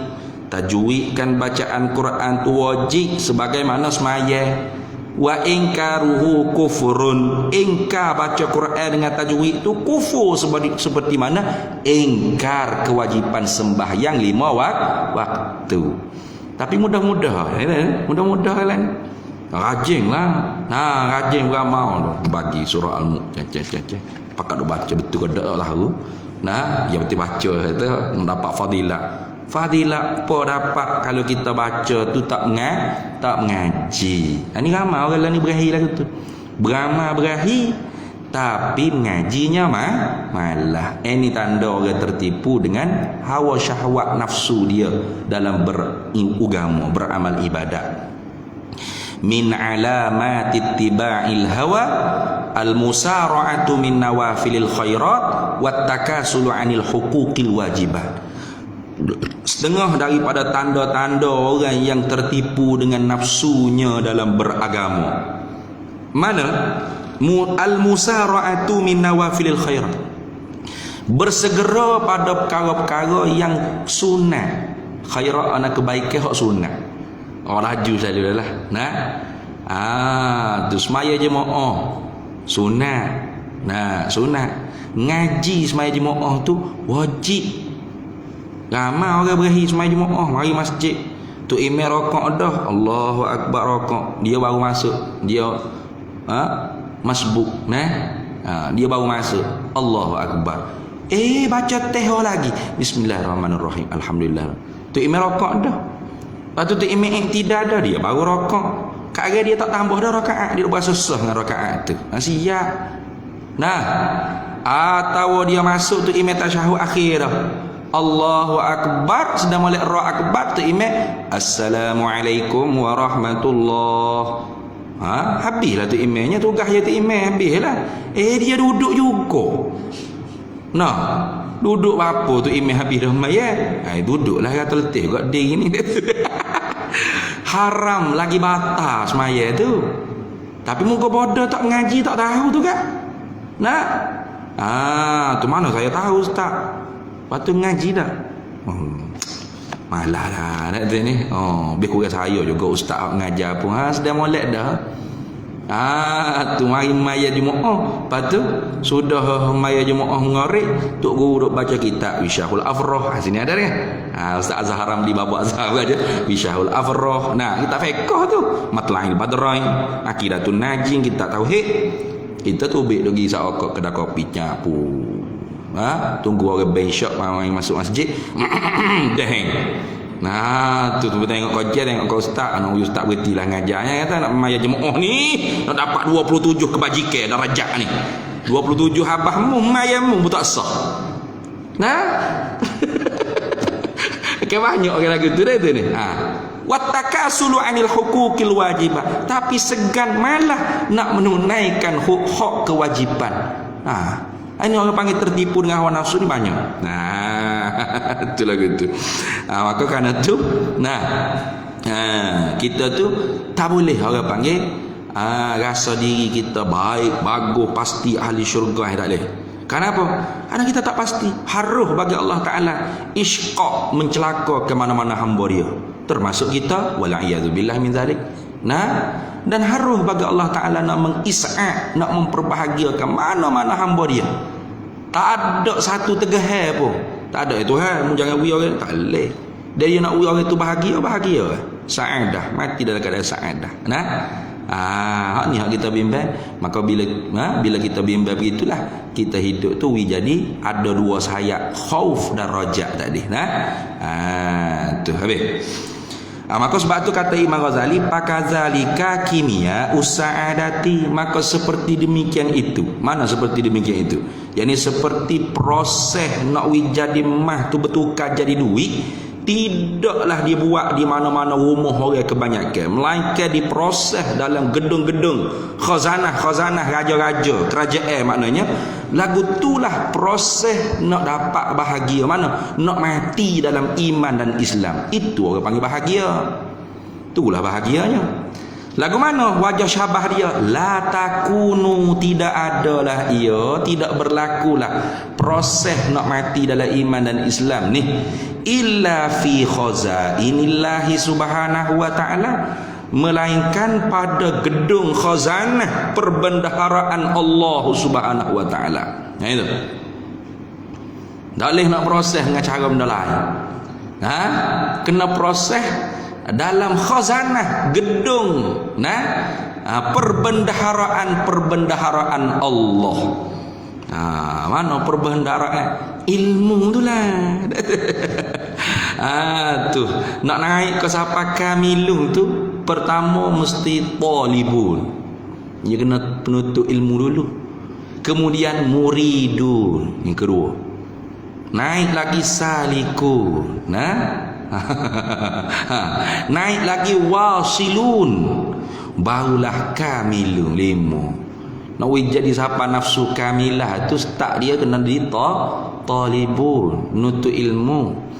[SPEAKER 1] Tajwidkan bacaan Quran tu wajib sebagaimana semaya. Wa inkaruhu kufrun. Ingkar baca Quran dengan tajwid tu kufur seperti mana ingkar kewajiban sembahyang 5 waktu. Tapi mudah-mudah kan. Rajinlah. Rajin beramal bagi surah Al-Mulk. Pakat duk baca betul ke lah tu. Yang betul baca kata mendapat fadilat. Fadilat apa dapat kalau kita baca tu tak mengaji. Ini ramai orang ni berahi lah tu. Beramal berahi tapi mengajinya malah. Ini tanda orang tertipu dengan hawa syahwat nafsu dia dalam beragama, beramal ibadat. Min alamati ittiba'il hawa al-musara'atu min nawafilil khairat wat takasulu 'anil huquqil wajibat. Setengah daripada tanda-tanda orang yang tertipu dengan nafsunya dalam beragama. Mana? Al-musara'atu min nawafilil khairat. Bersegera pada perkara-perkara yang sunat. Khairat anak kebaikan hak sunat. Laju saja lah. Tu semaya jemaah sunat. Sunat. Ngaji semaya jemaah tu wajib. Ramai orang berahi semaya jemaah mari masjid. Tu imam rakaat dah, Allahu akbar rakaat. Dia baru masuk. Dia masbuk. Dia baru masuk. Allahu akbar. Baca teh lagi. Bismillahirrahmanirrahim. Alhamdulillah. Tu imam rokok dah. Lepas tu imam tidak ada dia baru rokok. Kagak dia tak tambah dah rakaat. Dia buat susah dengan rakaat tu. Siap. Nah, atau dia masuk tu imam tasyahud akhir dah. Allahu Akbar, sedang molek roh akbar tu imam Assalamualaikum warahmatullah. Habislah tu imamnya, tugas dia tu imam habislah. Dia duduk juga. Nah, duduk apa tu imam habis dah mayat. Duduklah kata letih kat dia ni. Haram lagi batas mayat tu. Tapi muka bodoh tak ngaji tak tahu tu kan. Nah. Tu mana saya tahu ustaz. Lepas tu ngaji dah. Malah lah nak ni. Biar kurang saya juga ustaz ngajar pun. Sedang molek dah. Tu mari maya Jumaat. Lepas tu sudah maya Jumaat mengarik, tok guru duk baca kitab Wisyahul Afrah. Sini ada kan? Ustaz Azharam di babak Azhar aja. Wisyahul Afrah. Nah, kita fiqh tu, Matla'il Badrain, Aqidatun Najin, kita tauhid. Kita tubik lagi sak kedai kopi nyapu. Tunggu orang bensyok mai masuk masjid. Deheng. Nah, tu tengok kajian, tengok kau ustaz, ustaz berhentilah ngajarnya kata nak maya jemaah ni nak dapat 27 kebajikan darajat ni. 27 habahmu mayamu betul sah. Nah. Banyak orang lagi tu dah tu ni. Wattakasulu anil hukukil wajibah. Tapi segan malah nak menunaikan hak kewajiban. Ini orang panggil tertipu dengan hawa nafsu ni banyak. Itulah gitu. Maka kerana tu, kita tu tak boleh orang panggil rasa diri kita baik, bagus, pasti ahli syurga. Tak boleh. Kenapa? Karena kita tak pasti. Haruh bagi Allah Ta'ala isqaq, mencelaka ke mana-mana hamba dia, termasuk kita. Wala'iyadzubillah min zalik. Dan haruh bagi Allah Ta'ala nak mengis'ad, nak memperbahagiakan mana-mana hamba dia. Tak ada satu tegah pun. Tak ada Tuhan, jangan beri orang tak boleh. Dia nak beri orang tu bahagia. Sa'adah, mati dalam keadaan sa'adah. Hak ni hak kita bimbang. Maka bila kita bimbang begitulah, kita hidup tu jadi ada dua sayap, khauf dan raja tadi. Tu habis. Maka sebab tu kata Imam Ghazali, pakazalika kimia usaadati. Maka seperti demikian itu. Mana seperti demikian itu? Yani seperti proses nak jadi mah tu bertukar jadi duit, tidaklah dibuat di mana-mana rumah orang kebanyakan, melainkan diproses dalam gedung-gedung khazanah raja-raja kerajaan. Maknanya lagu itulah proses nak dapat bahagia. Mana? Nak mati dalam iman dan Islam. Itu orang panggil bahagia. Itulah bahagianya. Lagu mana? Wajah syabah dia la takunu, tidak adalah ia, tidak berlakulah proses nak mati dalam iman dan Islam ni illa fi khazainillahi subhanahu wa ta'ala, melainkan pada gedung khazanah perbendaharaan Allah subhanahu wa ta'ala. Itu tak boleh nak proses dengan cara benda lain. Kena proses dalam khazanah gedung perbendaharaan Allah. Mana perbendaharaan ilmu itulah. Tu nak naik ke siapa kamilun tu, pertama mesti talibun, dia kena penuntut ilmu dulu, kemudian muridun, yang kedua naik lagi salikun, naik lagi wasilun, barulah kamilun. 5. Nak jadi siapa nafsu kamilah tu tak dia kena di talibun, nuntut ilmu.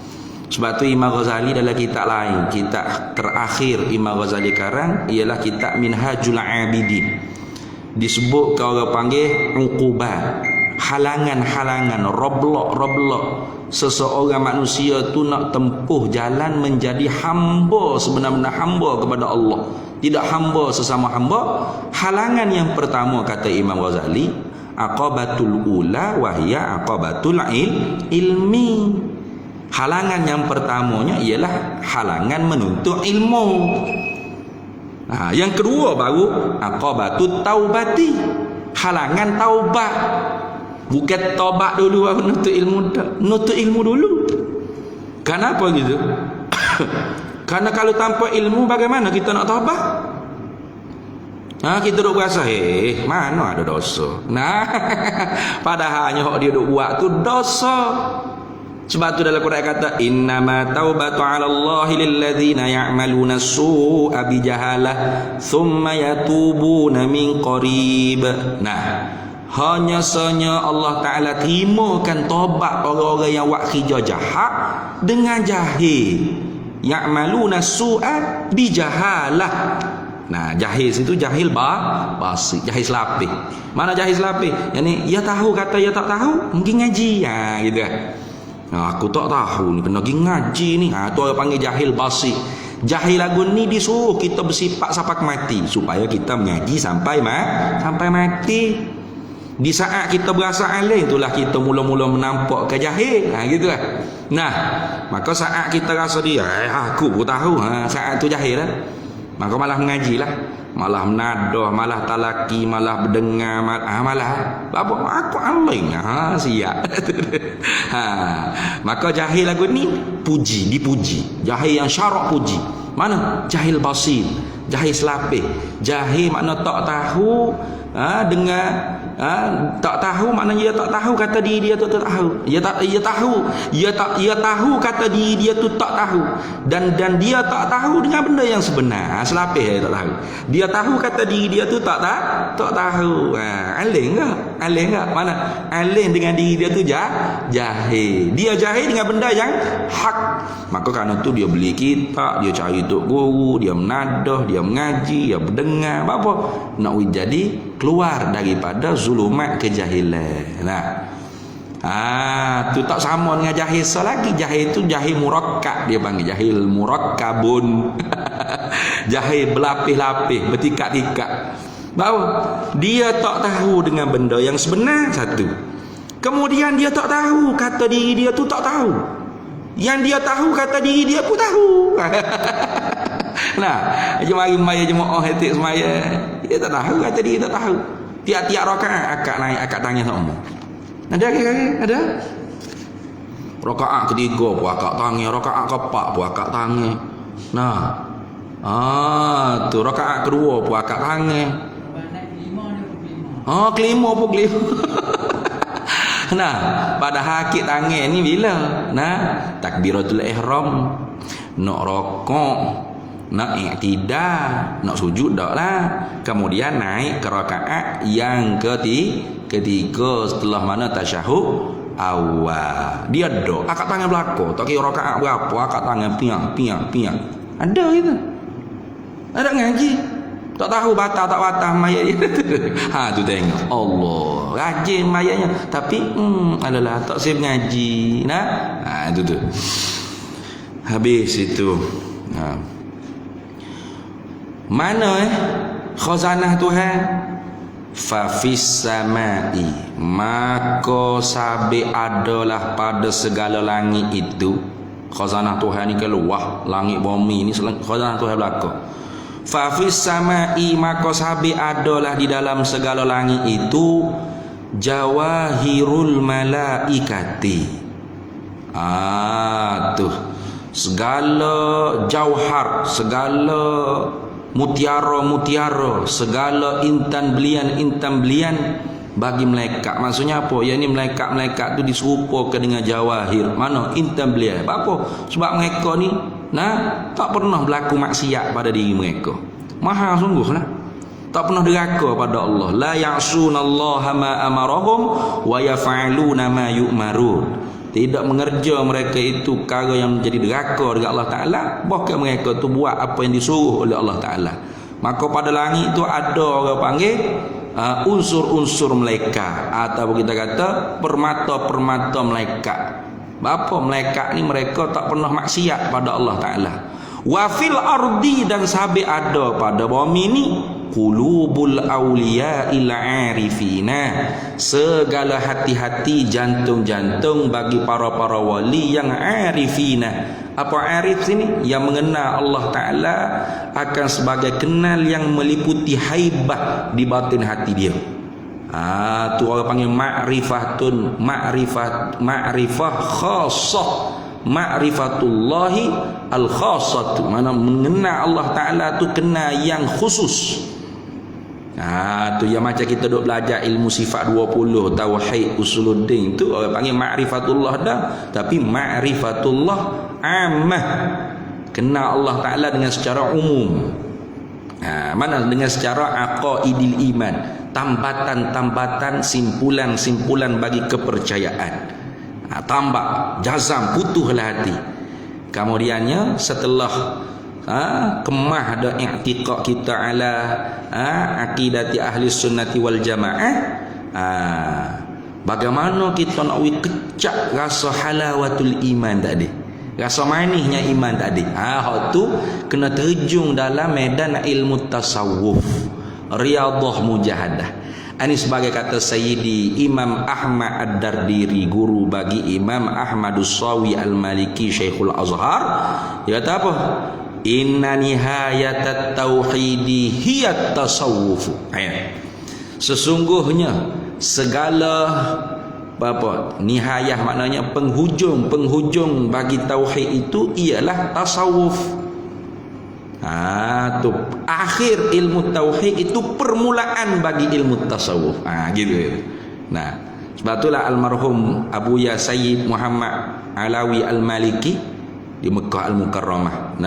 [SPEAKER 1] Sebab tu Imam Ghazali dalam kitab lain, kitab terakhir Imam Ghazali karang ialah kitab Minhajul Abidin. Disebut kau orang panggil uqubat, halangan-halangan, roblok seseorang manusia tu nak tempuh jalan menjadi hamba, sebenar-benar hamba kepada Allah, tidak hamba sesama hamba. Halangan yang pertama kata Imam Ghazali, aqabatul ula wahya aqabatul ilmi. Halangan yang pertamanya ialah halangan menuntut ilmu. Yang kedua baru aqabatut taubati, halangan taubat. Bukan tobat dulu baru nuntut ilmu tak. Nuntut ilmu dulu. Kenapa gitu? Karena kalau tanpa ilmu bagaimana kita nak tobat? Kita duk berasa, mana ada dosa. Nah, padahalnya dia duk buat tu dosa. Sebab tu dalam Quran kata innama taubatu 'ala Allahi lil ladzina ya'maluna as-su'a bi jahalah thumma yatubuna min qarib. Nah, hanya saja Allah Taala terimakan taubat orang-orang yang buat kerja jahat dengan jahil. Ya'maluna as-su'a bi jahalah. Nah, jahil situ jahil basi, jahil selapih. Mana jahil selapih? Yani ia tahu kata ia tak tahu, mungkin ngaji gitu kan. Nah, aku tak tahu ni kena pergi ngaji ni. Tu orang panggil jahil basi. Jahil lagu ni disuruh kita bersifat sampai mati supaya kita mengaji sampai mati. Di saat kita berasa alim itulah kita mula-mula menampak ke jahil. Gitu lah. Nah, maka saat kita rasa dia aku pun tahu, saat tu jahil lah. Maka malah mengajilah, malah menadah, malah talaki, malah berdengar, malah apa aku alim siap. Maka jahil lagu ni dipuji. Jahil yang syarak puji. Mana? Jahil basir, jahil selapih. Jahil makna tak tahu tak tahu maknanya dia tak tahu kata diri dia tu tak tahu. Ia tahu kata diri dia tu tak tahu. Dan dia tak tahu dengan benda yang sebenar. Selapih dia tak tahu. Dia tahu kata diri dia tu tak tahu. Alim ke? Mana? Alim dengan diri dia tu jahil. Dia jahil dengan benda yang hak. Maka kerana tu dia beli kitab, dia cari tok guru, dia menadah, dia mengaji, dia berdengar, apa? Nak jadi keluar daripada zulumat kejahilan. Tu tak sama dengan jahil lagi. Jahil tu jahil murakkab, dia panggil jahil murakkabun. Jahil berlapis-lapis, bertikak-tikak. Bahawa dia tak tahu dengan benda yang sebenar satu. Kemudian dia tak tahu kata diri dia tu tak tahu. Yang dia tahu kata diri dia pun tahu. Nah, mari maya jemaah etik semaya. Dia tak tahu kata diri tak tahu. Tiap-tiap rakaat akak naik akak tanya sama. Ada? Rakaat ketiga pun akak tanya, rakaat keempat pun akak tanya. Nah. Tu rakaat kedua pun akak tanya. Kelima pun kelima. Nah, pada hakik tangan ni bila? Nah, takbiratul ihram, nak rokok, nak i'tidal, nak sujud dak lah. Kemudian naik ke rakaat yang ketiga setelah mana tasyahud awal. Dia dok, akak tangan belakang, tak kira rakaat berapa, akak tangan piang. Ada gitu. Ada ngaji. Tak tahu batal tak batal mayat dia. Tu tengok. Allah, rajin mayatnya. Tapi adalah tak saya mengaji. Itu tu. Habis itu. Mana khazanah Tuhan? Fa fis samai, maka sabi adalah pada segala langit itu. Khazanah Tuhan ni keluar langit bumi ni khazanah Tuhan belaka. Fa fis samai, maka sabi adalah di dalam segala langit itu jawahirul malaikati. Tuh segala jauhar, segala mutiara, segala intan belian bagi malaikat. Maksudnya apa? Ya ni malaikat tu diserupakan dengan jawahir. Mana? Intan belian. Apa? Sebab mereka ni tak pernah berlaku maksiat pada diri mereka. Mahal sungguh lah. Tak pernah deraka pada Allah. La ya'sunallaha ma amarahum wa yaf'aluna ma yu'marun. Tidak mengerja mereka itu perkara yang menjadi deraka dengan Allah Ta'ala. Bahkan mereka tu buat apa yang disuruh oleh Allah Ta'ala. Maka pada langit itu ada orang panggil unsur-unsur malaikat, atau kita kata permata-permata malaikat. Apa malaikat ni? Mereka tak pernah maksiat pada Allah Ta'ala. Wa fil ardi, dan sahabat ada pada bumi ni qulubul awliya'il arifina, segala hati-hati, jantung-jantung bagi para-para wali yang arifina. Apa arif sini? Yang mengenal Allah Ta'ala akan sebagai kenal yang meliputi haibah di batin hati dia. Tu orang panggil ma'rifah khassah, ma'rifatullahi al-khassah, mana mengenal Allah Ta'ala tu kena yang khusus. Tu yang macam kita duk belajar ilmu sifat 20, tauhid, usuluddin, tu orang panggil ma'rifatullah dah, tapi ma'rifatullah ammah, kenal Allah Ta'ala dengan secara umum. Mana dengan secara aqaidil iman, tambatan-tambatan, simpulan-simpulan bagi kepercayaan. Tambah jazam, putuhlah hati. Kemudiannya setelah kemah ada i'tiqad kita ala aqidati ahli sunnati wal jamaah, bagaimana kita nak kecak rasa halawatul iman tadi, rasa manisnya iman tadi. Hak tu kena terjun dalam medan ilmu tasawuf, riyadhah mujahadah. Ini sebagai kata Sayyidi Imam Ahmad Ad-Dardiri, guru bagi Imam Ahmadus Sawi Al-Maliki Syekhul Azhar. Dia kata apa? Inna nihayatat tauhidi hiyat tasawuf. Sesungguhnya segala nihayah, maknanya penghujung bagi tauhid itu ialah tasawuf. Tu akhir ilmu tauhid itu permulaan bagi ilmu tasawuf. Gitu. Nah, sebab itulah almarhum Abu Ya Sayyid Muhammad Alawi Al-Maliki di Mekah Al-Mukarramah,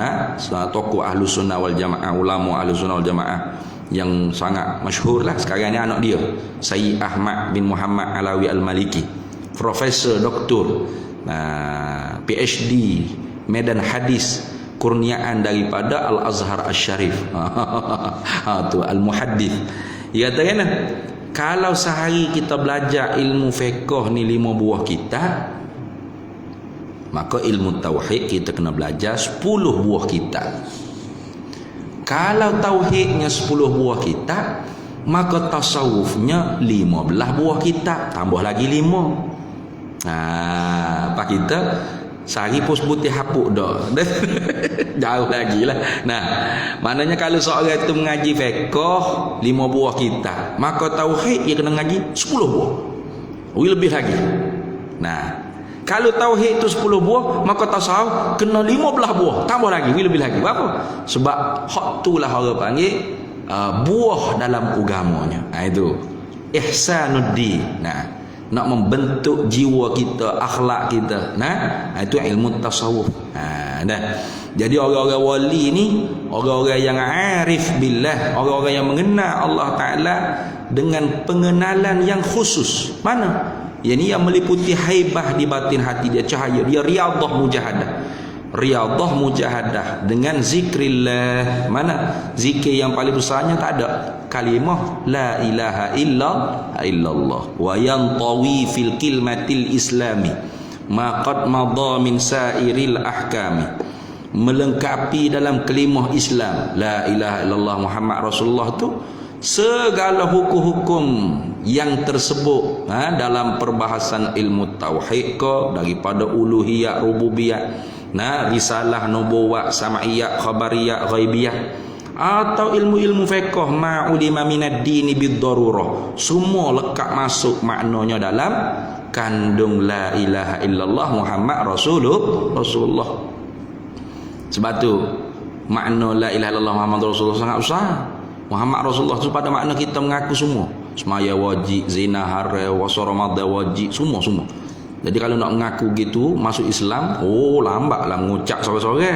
[SPEAKER 1] tokoh ahlu sunnah wal jamaah, ulama ahlu sunnah wal jamaah yang sangat masyhur lah. Sekarang ni anak dia Sayyid Ahmad bin Muhammad Alawi Al-Maliki, profesor, doktor, PhD, medan hadis, kurniaan daripada Al-Azhar Asy-Syarif. Tu Al-Muhaddith. Dia kata kan, kalau sehari kita belajar ilmu fiqh ni 5 buah kitab, maka ilmu tauhid kita kena belajar 10 buah kitab. Kalau tauhidnya 10 buah kitab, maka tasawufnya 15 buah kitab, tambah lagi 5. Apa kita sehari pun sebutir hapuk dah. Jauh lagi lah. Maknanya kalau seorang itu mengaji fiqh 5 buah kitab, maka tauhid dia kena mengaji 10 buah, lebih lagi. Kalau tauhid itu 10 buah, maka tasawuf kena 15 buah, tambah lagi, lebih lagi. Apa? Sebab hak itulah orang panggil buah dalam agamanya. Itu ihsanuddin. Nak membentuk jiwa kita, akhlak kita. Itu ilmu tasawuf. Jadi orang-orang wali ni, orang-orang yang arif billah, orang-orang yang mengenal Allah Ta'ala dengan pengenalan yang khusus. Mana? Yang meliputi haibah di batin hati dia, cahaya dia, riyadhah mujahadah. Riyadhah mujahadah dengan zikrillah. Mana? Zikir yang paling besarnya tak ada kalimah la ilaha illallah wa yantawi fil kilmatil islami ma qad madha min sairil ahkami. Melengkapi dalam kalimah Islam la ilaha illallah Muhammad Rasulullah tu segala hukum-hukum yang tersebut dalam perbahasan ilmu tauhid ke, daripada uluhiyah, rububiyah, risalah, nubuwah, sam'iyah, khabariyah, ghaibiyah, atau ilmu-ilmu fiqh ma'ulima minad dini bid-darurah, semua lekat masuk maknanya dalam kandung la ilaha illallah Muhammad Rasulullah. Sebab tu makna la ilaha illallah Muhammad Rasulullah sangat besar. Muhammad Rasulullah tu pada makna kita mengaku semua. Semaya wajib, zina haram, puasa Ramadan wajib, semua. Jadi kalau nak mengaku gitu masuk Islam, lambatlah mengucap sore-sore.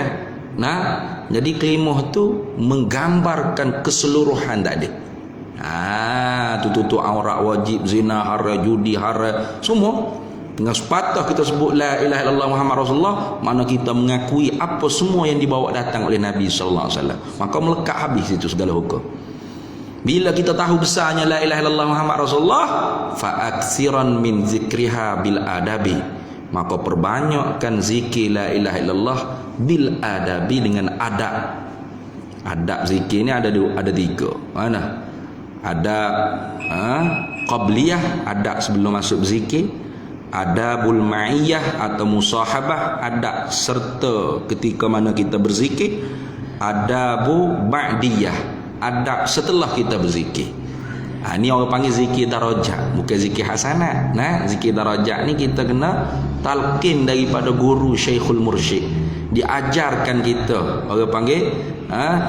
[SPEAKER 1] Jadi kalimah tu menggambarkan keseluruhan tadi. Tutup aurat wajib, zina haram, judi haram, semua. Dengan sepatah kita sebut la ilaha illallah Muhammad Rasulullah, mana kita mengakui apa semua yang dibawa datang oleh Nabi sallallahu alaihi wasallam. Maka melekat habis itu segala hukum. Bila kita tahu besarnya la ilaha illallah Muhammad Rasulullah, fa aksiran min zikriha bil adabi, maka perbanyakkan zikir la ilaha illallah bil adabi, dengan adab. Adab zikir ni ada 3. Mana? Adab qabliyah, adab sebelum masuk zikir. Adabul ma'iyah atau musahabah, adab serta ketika mana kita berzikir. Adabu ba'diyah, adab setelah kita berzikir. Ni orang panggil zikir darajat, bukan zikir hasanat. Nah, zikir darajat ni kita kena talqin daripada guru Syekhul Mursyid. Diajarkan kita, orang panggil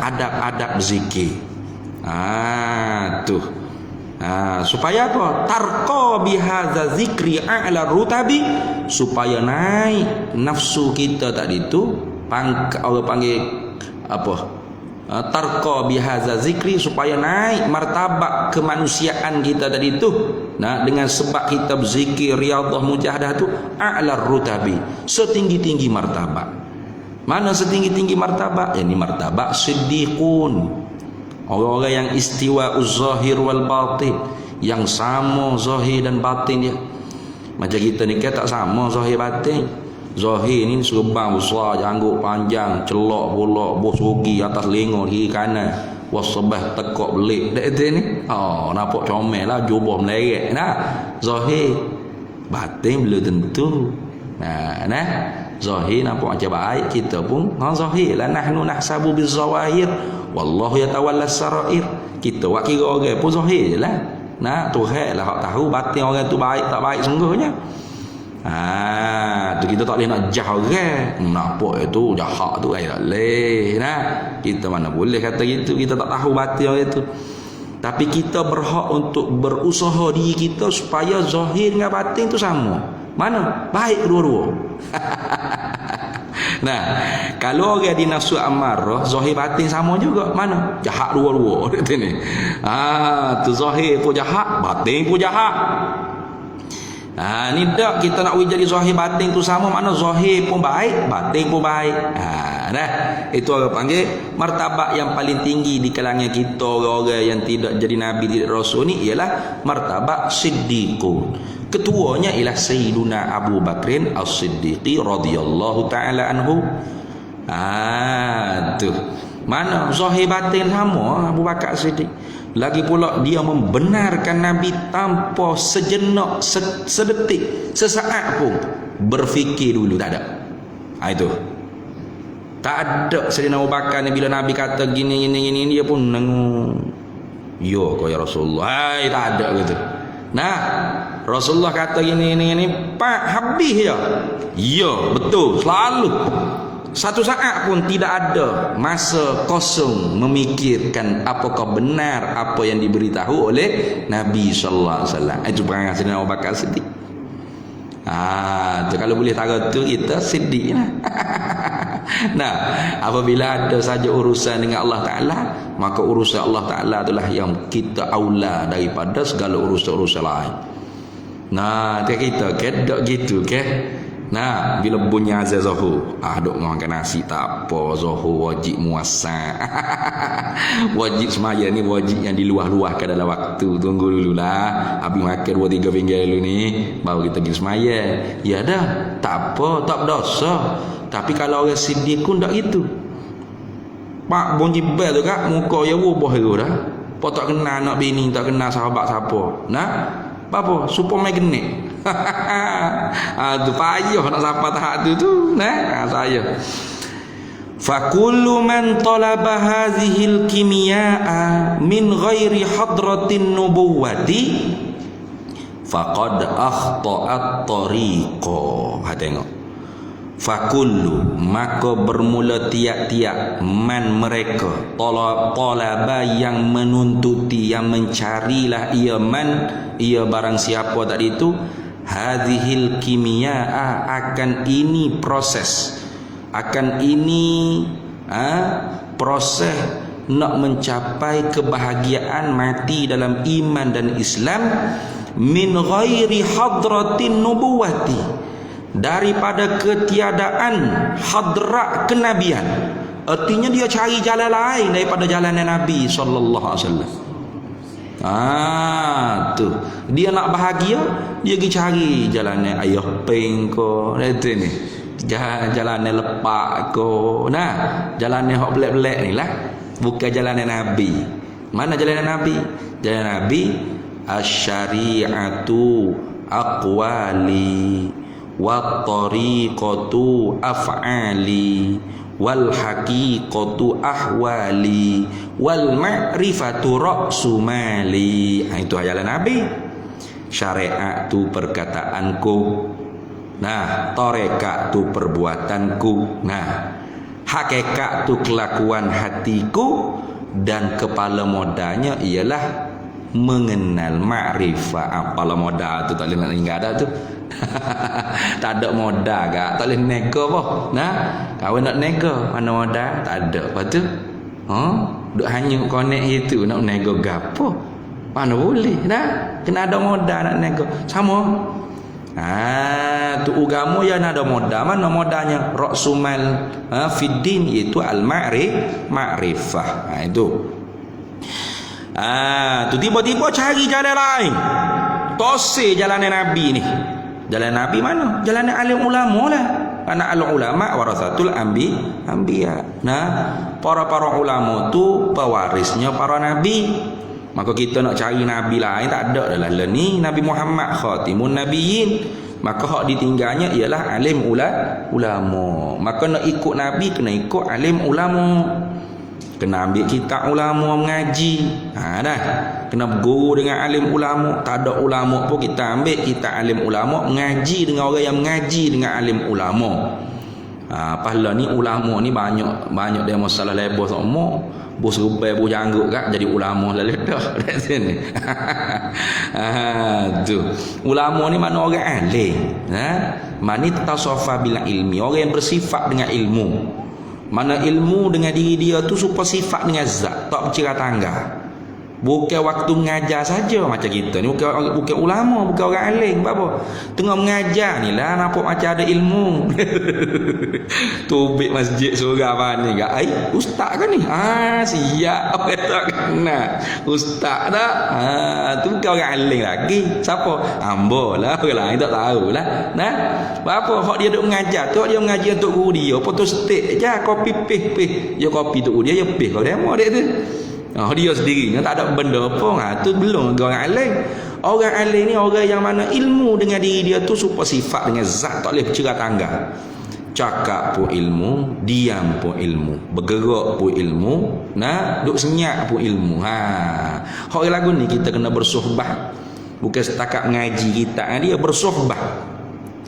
[SPEAKER 1] adab-adab zikir. Tu. Supaya apa? Tarqa bihadza zikri a'la rutabi, supaya naik nafsu kita tadi tu, orang panggil apa? Tarqa bihadza zikri, supaya naik martabat kemanusiaan kita tadi tu. Nah, dengan sebab kita berzikir riyadhah mujahadah tu a'la rutabi, setinggi-tinggi martabat. Mana setinggi-tinggi martabat? Ini martabat siddiqun. Orang-orang yang istiwa uz-zahir wal batin, yang sama zahir dan batin dia. Macam kita ni kan tak sama zahir batin. Zahir ni serban besar, janggut panjang, celok pula, bos rugi atas lengan kiri kanan, wasbah tekok belik. Dak itu ni. Nampak comel lah, jubah meleret. Nah, zahir. Batin belum tentu. Nah, zahir nampak macam baik, kita pun zahir lah. Nahnu nahsabu bizawahir wallahu yatawalla sarair. Kita buat kira orang pun zahir je lah. Nah, Tuhan lah hak tahu batin orang tu baik tak baik sungguhnya. Tu kita tak boleh nak jah orang. Nampak itu jahat tu tak boleh. Nah, kita mana boleh kata gitu, kita tak tahu batin orang tu. Tapi kita berhak untuk berusaha diri kita supaya zahir dengan batin tu sama. Mana? Baik kedua-dua. Nah, kalau orang di nafsu amarah, zahir batin sama juga. Mana? Jahat dua-dua. Kata ni. Tu zahir pun jahat, batin pun jahat. Ni tak kita nak jadi zahir batin tu sama, makna zahir pun baik, batin pun baik. Itu orang panggil martabat yang paling tinggi di kalangan kita orang-orang yang tidak jadi nabi, tidak rasul ni ialah martabat siddiqun. Ketuanya ialah Sayyiduna Abu Bakrin As-Siddiqi radhiyallahu taala anhu. Tu. Mana zahir batin sama Abu Bakar Siddiq. Lagi pula dia membenarkan Nabi tanpa sejenak, sedetik, sesaat pun berfikir dulu, tak ada. Itu. Tak ada Sayyidina Abu Bakar ni bila Nabi kata gini dia pun nengung. Ya kau ya Rasulullah. Tak ada gitu. Nah, Rasulullah kata gini Pak, habis je. Ya, betul, selalu. Satu saat pun tidak ada masa kosong memikirkan apakah benar apa yang diberitahu oleh Nabi sallallahu alaihi wasallam. Itu perangai Sayyidina Abu Bakar Siddiq. Tu kalau boleh tahu tu kita siddiq lah. Nah, apabila ada saja urusan dengan Allah Ta'ala, maka urusan Allah Ta'ala itulah yang kita aula daripada segala urusan-urusan lain. Nah, kita kedok gitu ke. Nah, bila bunyi azan zuhur, duk makan nasi tak apa, zuhur wajib muasa. Wajib semaya ni wajib yang diluah-luahkan dalam waktu. Tunggu dululah, habis makan 2-3 pinggir dulu ni, baru kita pergi semaya. Ya dah, tak apa, tak berdosa. Tapi kalau orang siddiq pun tak gitu. Pak bunyi bel tu kak, muka ya ubah tu dah. Pak tak kenal anak bini, tak kenal sahabat siapa. Nah, apa? Supaya genik. Tu payah nak sampai tahap tu. Nah, saya. Fakullu man talaba hadhil kimya'a min ghairi hadratin nubuwati faqad akhta'at tariqa. Tengok. Fakullu, maka bermula tiap-tiap man mereka talaba yang menuntuti, yang mencarilah ia man, ia barang siapa tadi itu, hadhil kimya'a, akan ini proses, akan ini proses nak mencapai kebahagiaan mati dalam iman dan Islam, min ghairi hadratin nubuwati, daripada ketiadaan hadrat kenabian. Artinya dia cari jalan lain daripada jalan Nabi sallallahu alaihi wasallam. Tu dia nak bahagia, dia pergi cari jalannya ayah peng ko, itu ni jalannya lepak ko. Nah, jalannya hok belak-belak ni lah, bukan jalannya Nabi. Mana jalannya Nabi? Jalan Nabi asy-syari'atu aqwali wa tariqatu af'ali wal haqiqatu ahwali wal ma'rifatu ra'su mali. Itu hayalan Nabi. Syariat tu perkataanku, nah tarekat tu perbuatanku, nah hakikat tu kelakuan hatiku, dan kepala modalnya ialah mengenal makrifat. Kepala modal tu tak boleh nak tinggal ada tu. Tak ada modal gak, tak boleh nego apa. Nah, kawan nak nego mana modal tak ada. Lepas tu duk hanyut connect itu nak nego gapo. Mana boleh nah, kena ada modal nak nego. Sama. Tu agama yang ada modal. Mana modalnya? Ra'sumal fiddin, iaitu al-ma'rifah. Itu. Tu tiba-tiba cari jalan lain. Tosir jalan Nabi ni. Jalan Nabi mana? Jalan alim ulama lah. Karena alim ulama warasatul anbiya. Nah, para ulama tu pewarisnya para nabi. Maka kita nak cari nabi lain tak ada adalah ni Nabi Muhammad khatimun nabiyyin. Maka hak ditinggalnya ialah alim ulama. Maka nak ikut nabi kena ikut alim ulama. Kena ambil kitab ulama mengaji. Dah. Kena berguru dengan alim ulama. Tak ada ulama pun kita ambil kitab alim ulama mengaji dengan orang yang mengaji dengan alim ulama. Pahala ni ulama ni banyak dia masalah lebar semua. Bos rupai bos janggut kat jadi ulama lalu dah kat sini. Tu. Ulama ni mana orang alim, mani tasafa bil ilmi, orang yang bersifat dengan ilmu. Mana ilmu dengan diri dia tu supaya sifat dengan zat, tak bercerah tangga. Bukan waktu mengajar saja macam kita ni, bukan ulama, bukan orang alim. Apa? Tengah mengajar ni lah nampak macam ada ilmu. Tubik masjid surah mana ni? Ustaz kan ni? Siap apa tak kena. Ustaz tak? Tu bukan orang alim lagi. Siapa? Hamba lah, orang lain tak tahulah. Nah, apa hak dia duk mengajar? Tu dia mengajar untuk guru dia. Foto stik je, kopi pih. Ya kopi tu dia pih kau demo dek tu. Dia sendiri tak ada benda pun. Tu belum orang alim. Orang alim ni orang yang mana ilmu dengan diri dia tu supaya sifat dengan zat tak boleh bercerah tangga. Cakap pun ilmu, diam pun ilmu, bergerak pun ilmu, duk senyap pun ilmu. Hak lagu ni kita kena bersohbah. Bukan setakat mengaji kita, dia bersohbah.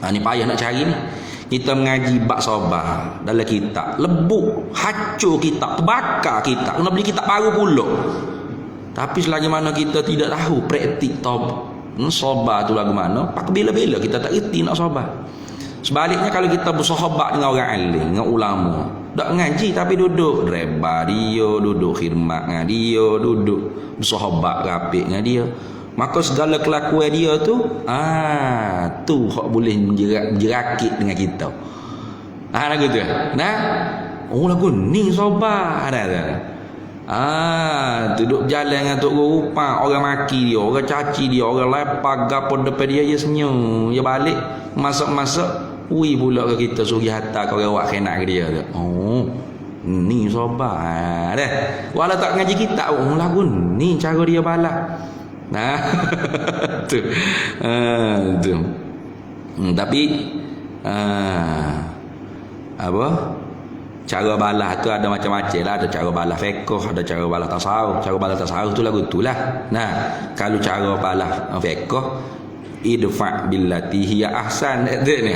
[SPEAKER 1] Ni payah nak cari ni. Kita mengaji bab sabar dalam kitab, lebuk, hancur kitab, terbakar kitab, kena beli kitab baru pula. Tapi selagi mana kita tidak tahu praktik sabar tu lagu mana, pak bila-bila kita tak reti nak sabar. Sebaliknya kalau kita bersahabat dengan orang alim, dengan ulama, tak mengaji tapi duduk reba dia, duduk khidmat dengan dia, duduk bersahabat rapik dengan dia, maka segala kelakuan dia tu tu hak boleh menjerakit dengan kita. Lagu tu. Lagu ni sabar duduk berjalan dengan tok guru rupa, orang maki dia, orang caci dia, orang lepak gapo depan dia, dia senyum, dia balik masak-masak pula ke kita suruh hantar kau rawat kena ke dia tu. Ni sabar dah. Walau tak ngaji kitab, lagu ni cara dia balas. Tu. Tu. Tapi apa? Cara balas tu ada macam-macam lah. Ada cara balas fiqh, ada cara balas tasawuf. Cara balas tasawuf tu lagu itulah. Kalau cara balas fiqh, idfa billati hiya ahsan ni.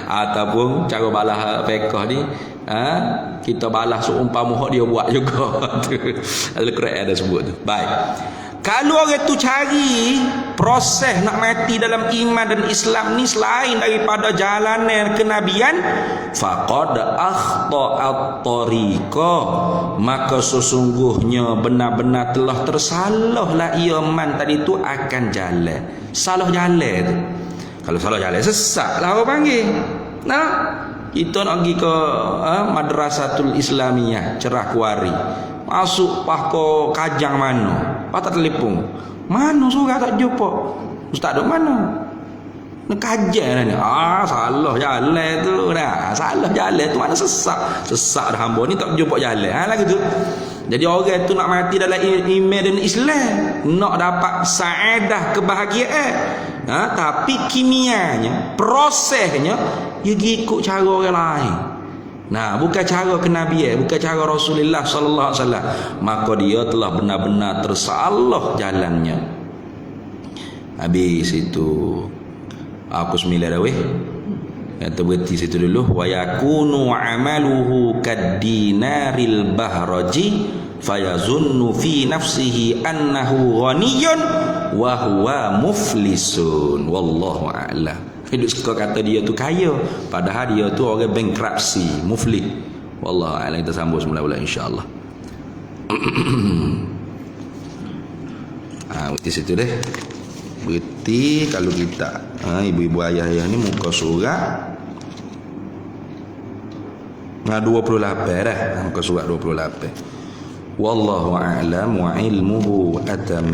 [SPEAKER 1] Ataupun cara balas fiqh ni kita balas seumpama hak dia buat juga. Al-Quran ada sebut tu. Baik. Kalau orang tu cari proses nak mati dalam iman dan Islam ni selain daripada jalanan kenabian, faqad akhta'at tariqa, maka sesungguhnya benar-benar telah tersalahlah ia man tadi tu akan jalan. Salah jalan tu. Kalau salah jalan sesat lah orang panggil. Kita nak pergi ke Madrasatul Islamiyah Cerah Kuari. Masuk ke Kajang mana? Patah telefon. Mana surah tak jumpa? Ustaz duk mana? Nak kajian ni. Salah jalan tu dah. Salah jalan tu mana sesat. Sesat dah hamba ni tak jumpa jalan. Lagi tu. Jadi orang tu nak mati dalam iman dan Islam, nak dapat saadah kebahagiaan. Tapi kimianya, prosesnya dia ikut cara orang lain. Nah, bukan cara kenabian, bukan cara Rasulullah sallallahu alaihi wasallam, maka dia telah benar-benar tersalah jalannya. Habis itu aku sembilan dah weh. Kata berhenti situ dulu. Wa yakunu amaluhu kaddinaril bahraji fayazunnu fi nafsihi annahu ghaniyun wa huwa muflisun. Wallahu a'lam. Hidup suka kata dia tu kaya, padahal dia tu orang bankruptcy, muflis. Wallahu a'lam. Kita sambung semula-mula insya-Allah. Berhenti situ deh. Berhenti kalau kita ibu-ibu ayah-ayah ni muka surat 28 dah, muka surat 28. Wallahu a'lam wa ilmuhu atam.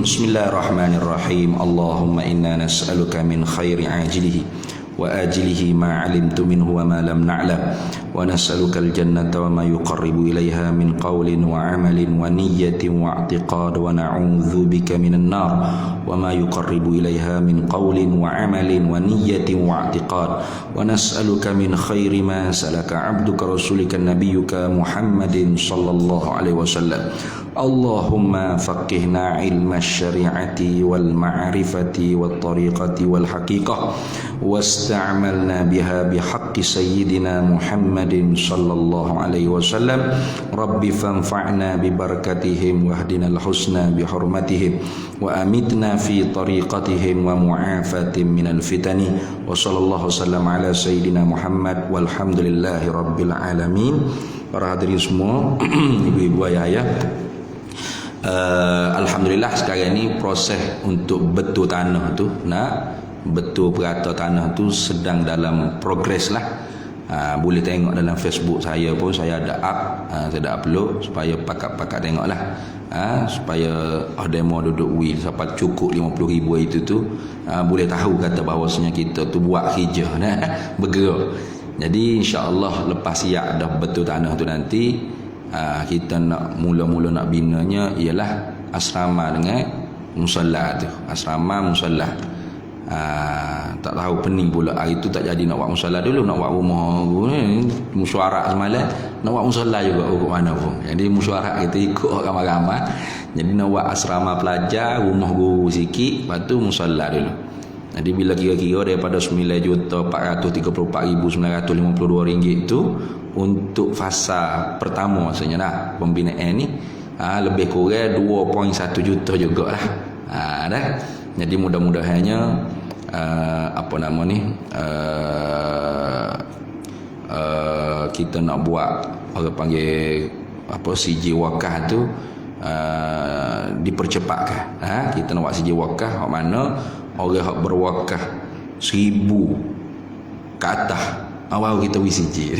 [SPEAKER 1] Bismillahirrahmanirrahim. Allahumma inna nas'aluka min khairi ajilihi wa ajilihi ma 'alimtu minhu wa ma lam na'lam wa nas'aluka al-jannata wa ma yuqarribu ilayha min qawlin wa 'amalin wa niyyatin wa i'tiqad wa na'udzu bika minan nar wa ma yuqarribu ilayha min qawlin wa 'amalin wa niyyatin wa i'tiqad wa nas'aluka min khairi ma salaka 'abduka rasulika nabiyyuka Muhammadin sallallahu alaihi wasallam. Allahumma faqihna ilma syari'ati wal ma'rifati wat tariqati wal haqiqah wasta'malna biha bihaqqi sayyidina Muhammadin sallallahu alaihi wasallam. Rabbi fanfa'na bi barakatihim wahdinal husna bi hurmatihim wa amitna fi tariqatihim wa mu'afatin minal fitani wa sallallahu wasallam ala sayyidina Muhammad walhamdulillahi rabbil alamin. Para hadirin semua, ibu-ibu ayah-ayah, alhamdulillah sekarang ni proses untuk betul tanah tu, nak betul perata tanah tu sedang dalam progres lah. Boleh tengok dalam Facebook saya pun, saya ada up, saya ada upload supaya pakat-pakat tengok lah, supaya demo duduk wheel sampai cukup 50,000 itu tu, boleh tahu kata bahawasanya kita tu buat hijrah bergerak. Jadi insya-Allah lepas siap dah betul tanah tu nanti, kita nak mula-mula nak binanya ialah asrama dengan musalla tu, asrama musalla. Tak tahu pening pula hari tu tak jadi nak buat musalla dulu, nak buat rumah ni mesyuarat semalam, nak buat musalla juga ke mana pun. Jadi mesyuarat kita ikut ramai-ramai. Jadi nak buat asrama pelajar, rumah guru sikit, lepas tu musalla dulu. Jadi bila kira-kira daripada 9,434,952 ringgit tu untuk fasa pertama maksudnya dah pembinaan ni, lebih kurang 2.1 juta jugalah. Dah. Jadi mudah-mudahannya apa nama ni, kita nak buat orang panggil apa, CJ wakaf tu dipercepatkan. Kita nak buat CJ wakaf hak mana orang hak berwakaf 1,000 ke atas, awal kita WCJ.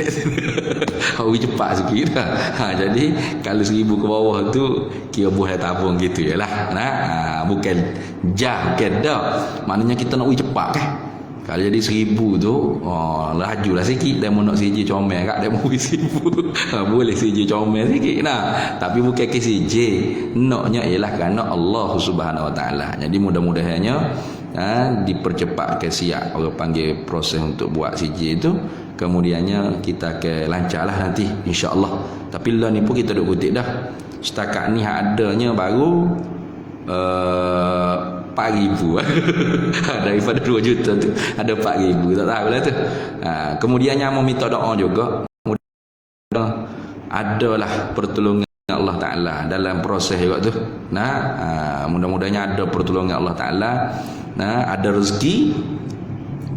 [SPEAKER 1] Awal cepat sikit dah. Jadi kalau 1,000 ke bawah tu kira boleh tabung gitu yalah. Bukan bukan dah. Maknanya kita nak cepat kan. Kalau jadi 1,000 tu, lajulah sikit. Demo nak CJ comel kat demo 1,000. Boleh CJ comel sikit tapi bukan ke CJ. Naknya ialah kerana Allah Subhanahu Wa Taala. Jadi mudah-mudahannya dipercepat ke siap orang panggil proses untuk buat CJ itu, kemudiannya kita akan lancarlah nanti insya-Allah. Tapi lah ni pun kita duk kutip dah. Setakat ni adanya baru 4,000 daripada 2 juta tu ada 4,000, tak tahu lah tu. Kemudiannya mau minta doa juga, adalah pertolongan Allah Ta'ala dalam proses juga tu. Mudah-mudahnya ada pertolongan Allah Ta'ala, ada rezeki,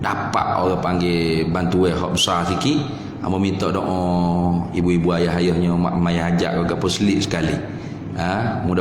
[SPEAKER 1] dapat orang panggil bantuan hak besar sikit. Amba minta doa ibu-ibu ayah-ayahnya mak mayah hajat ke apa selit sekali. Mudah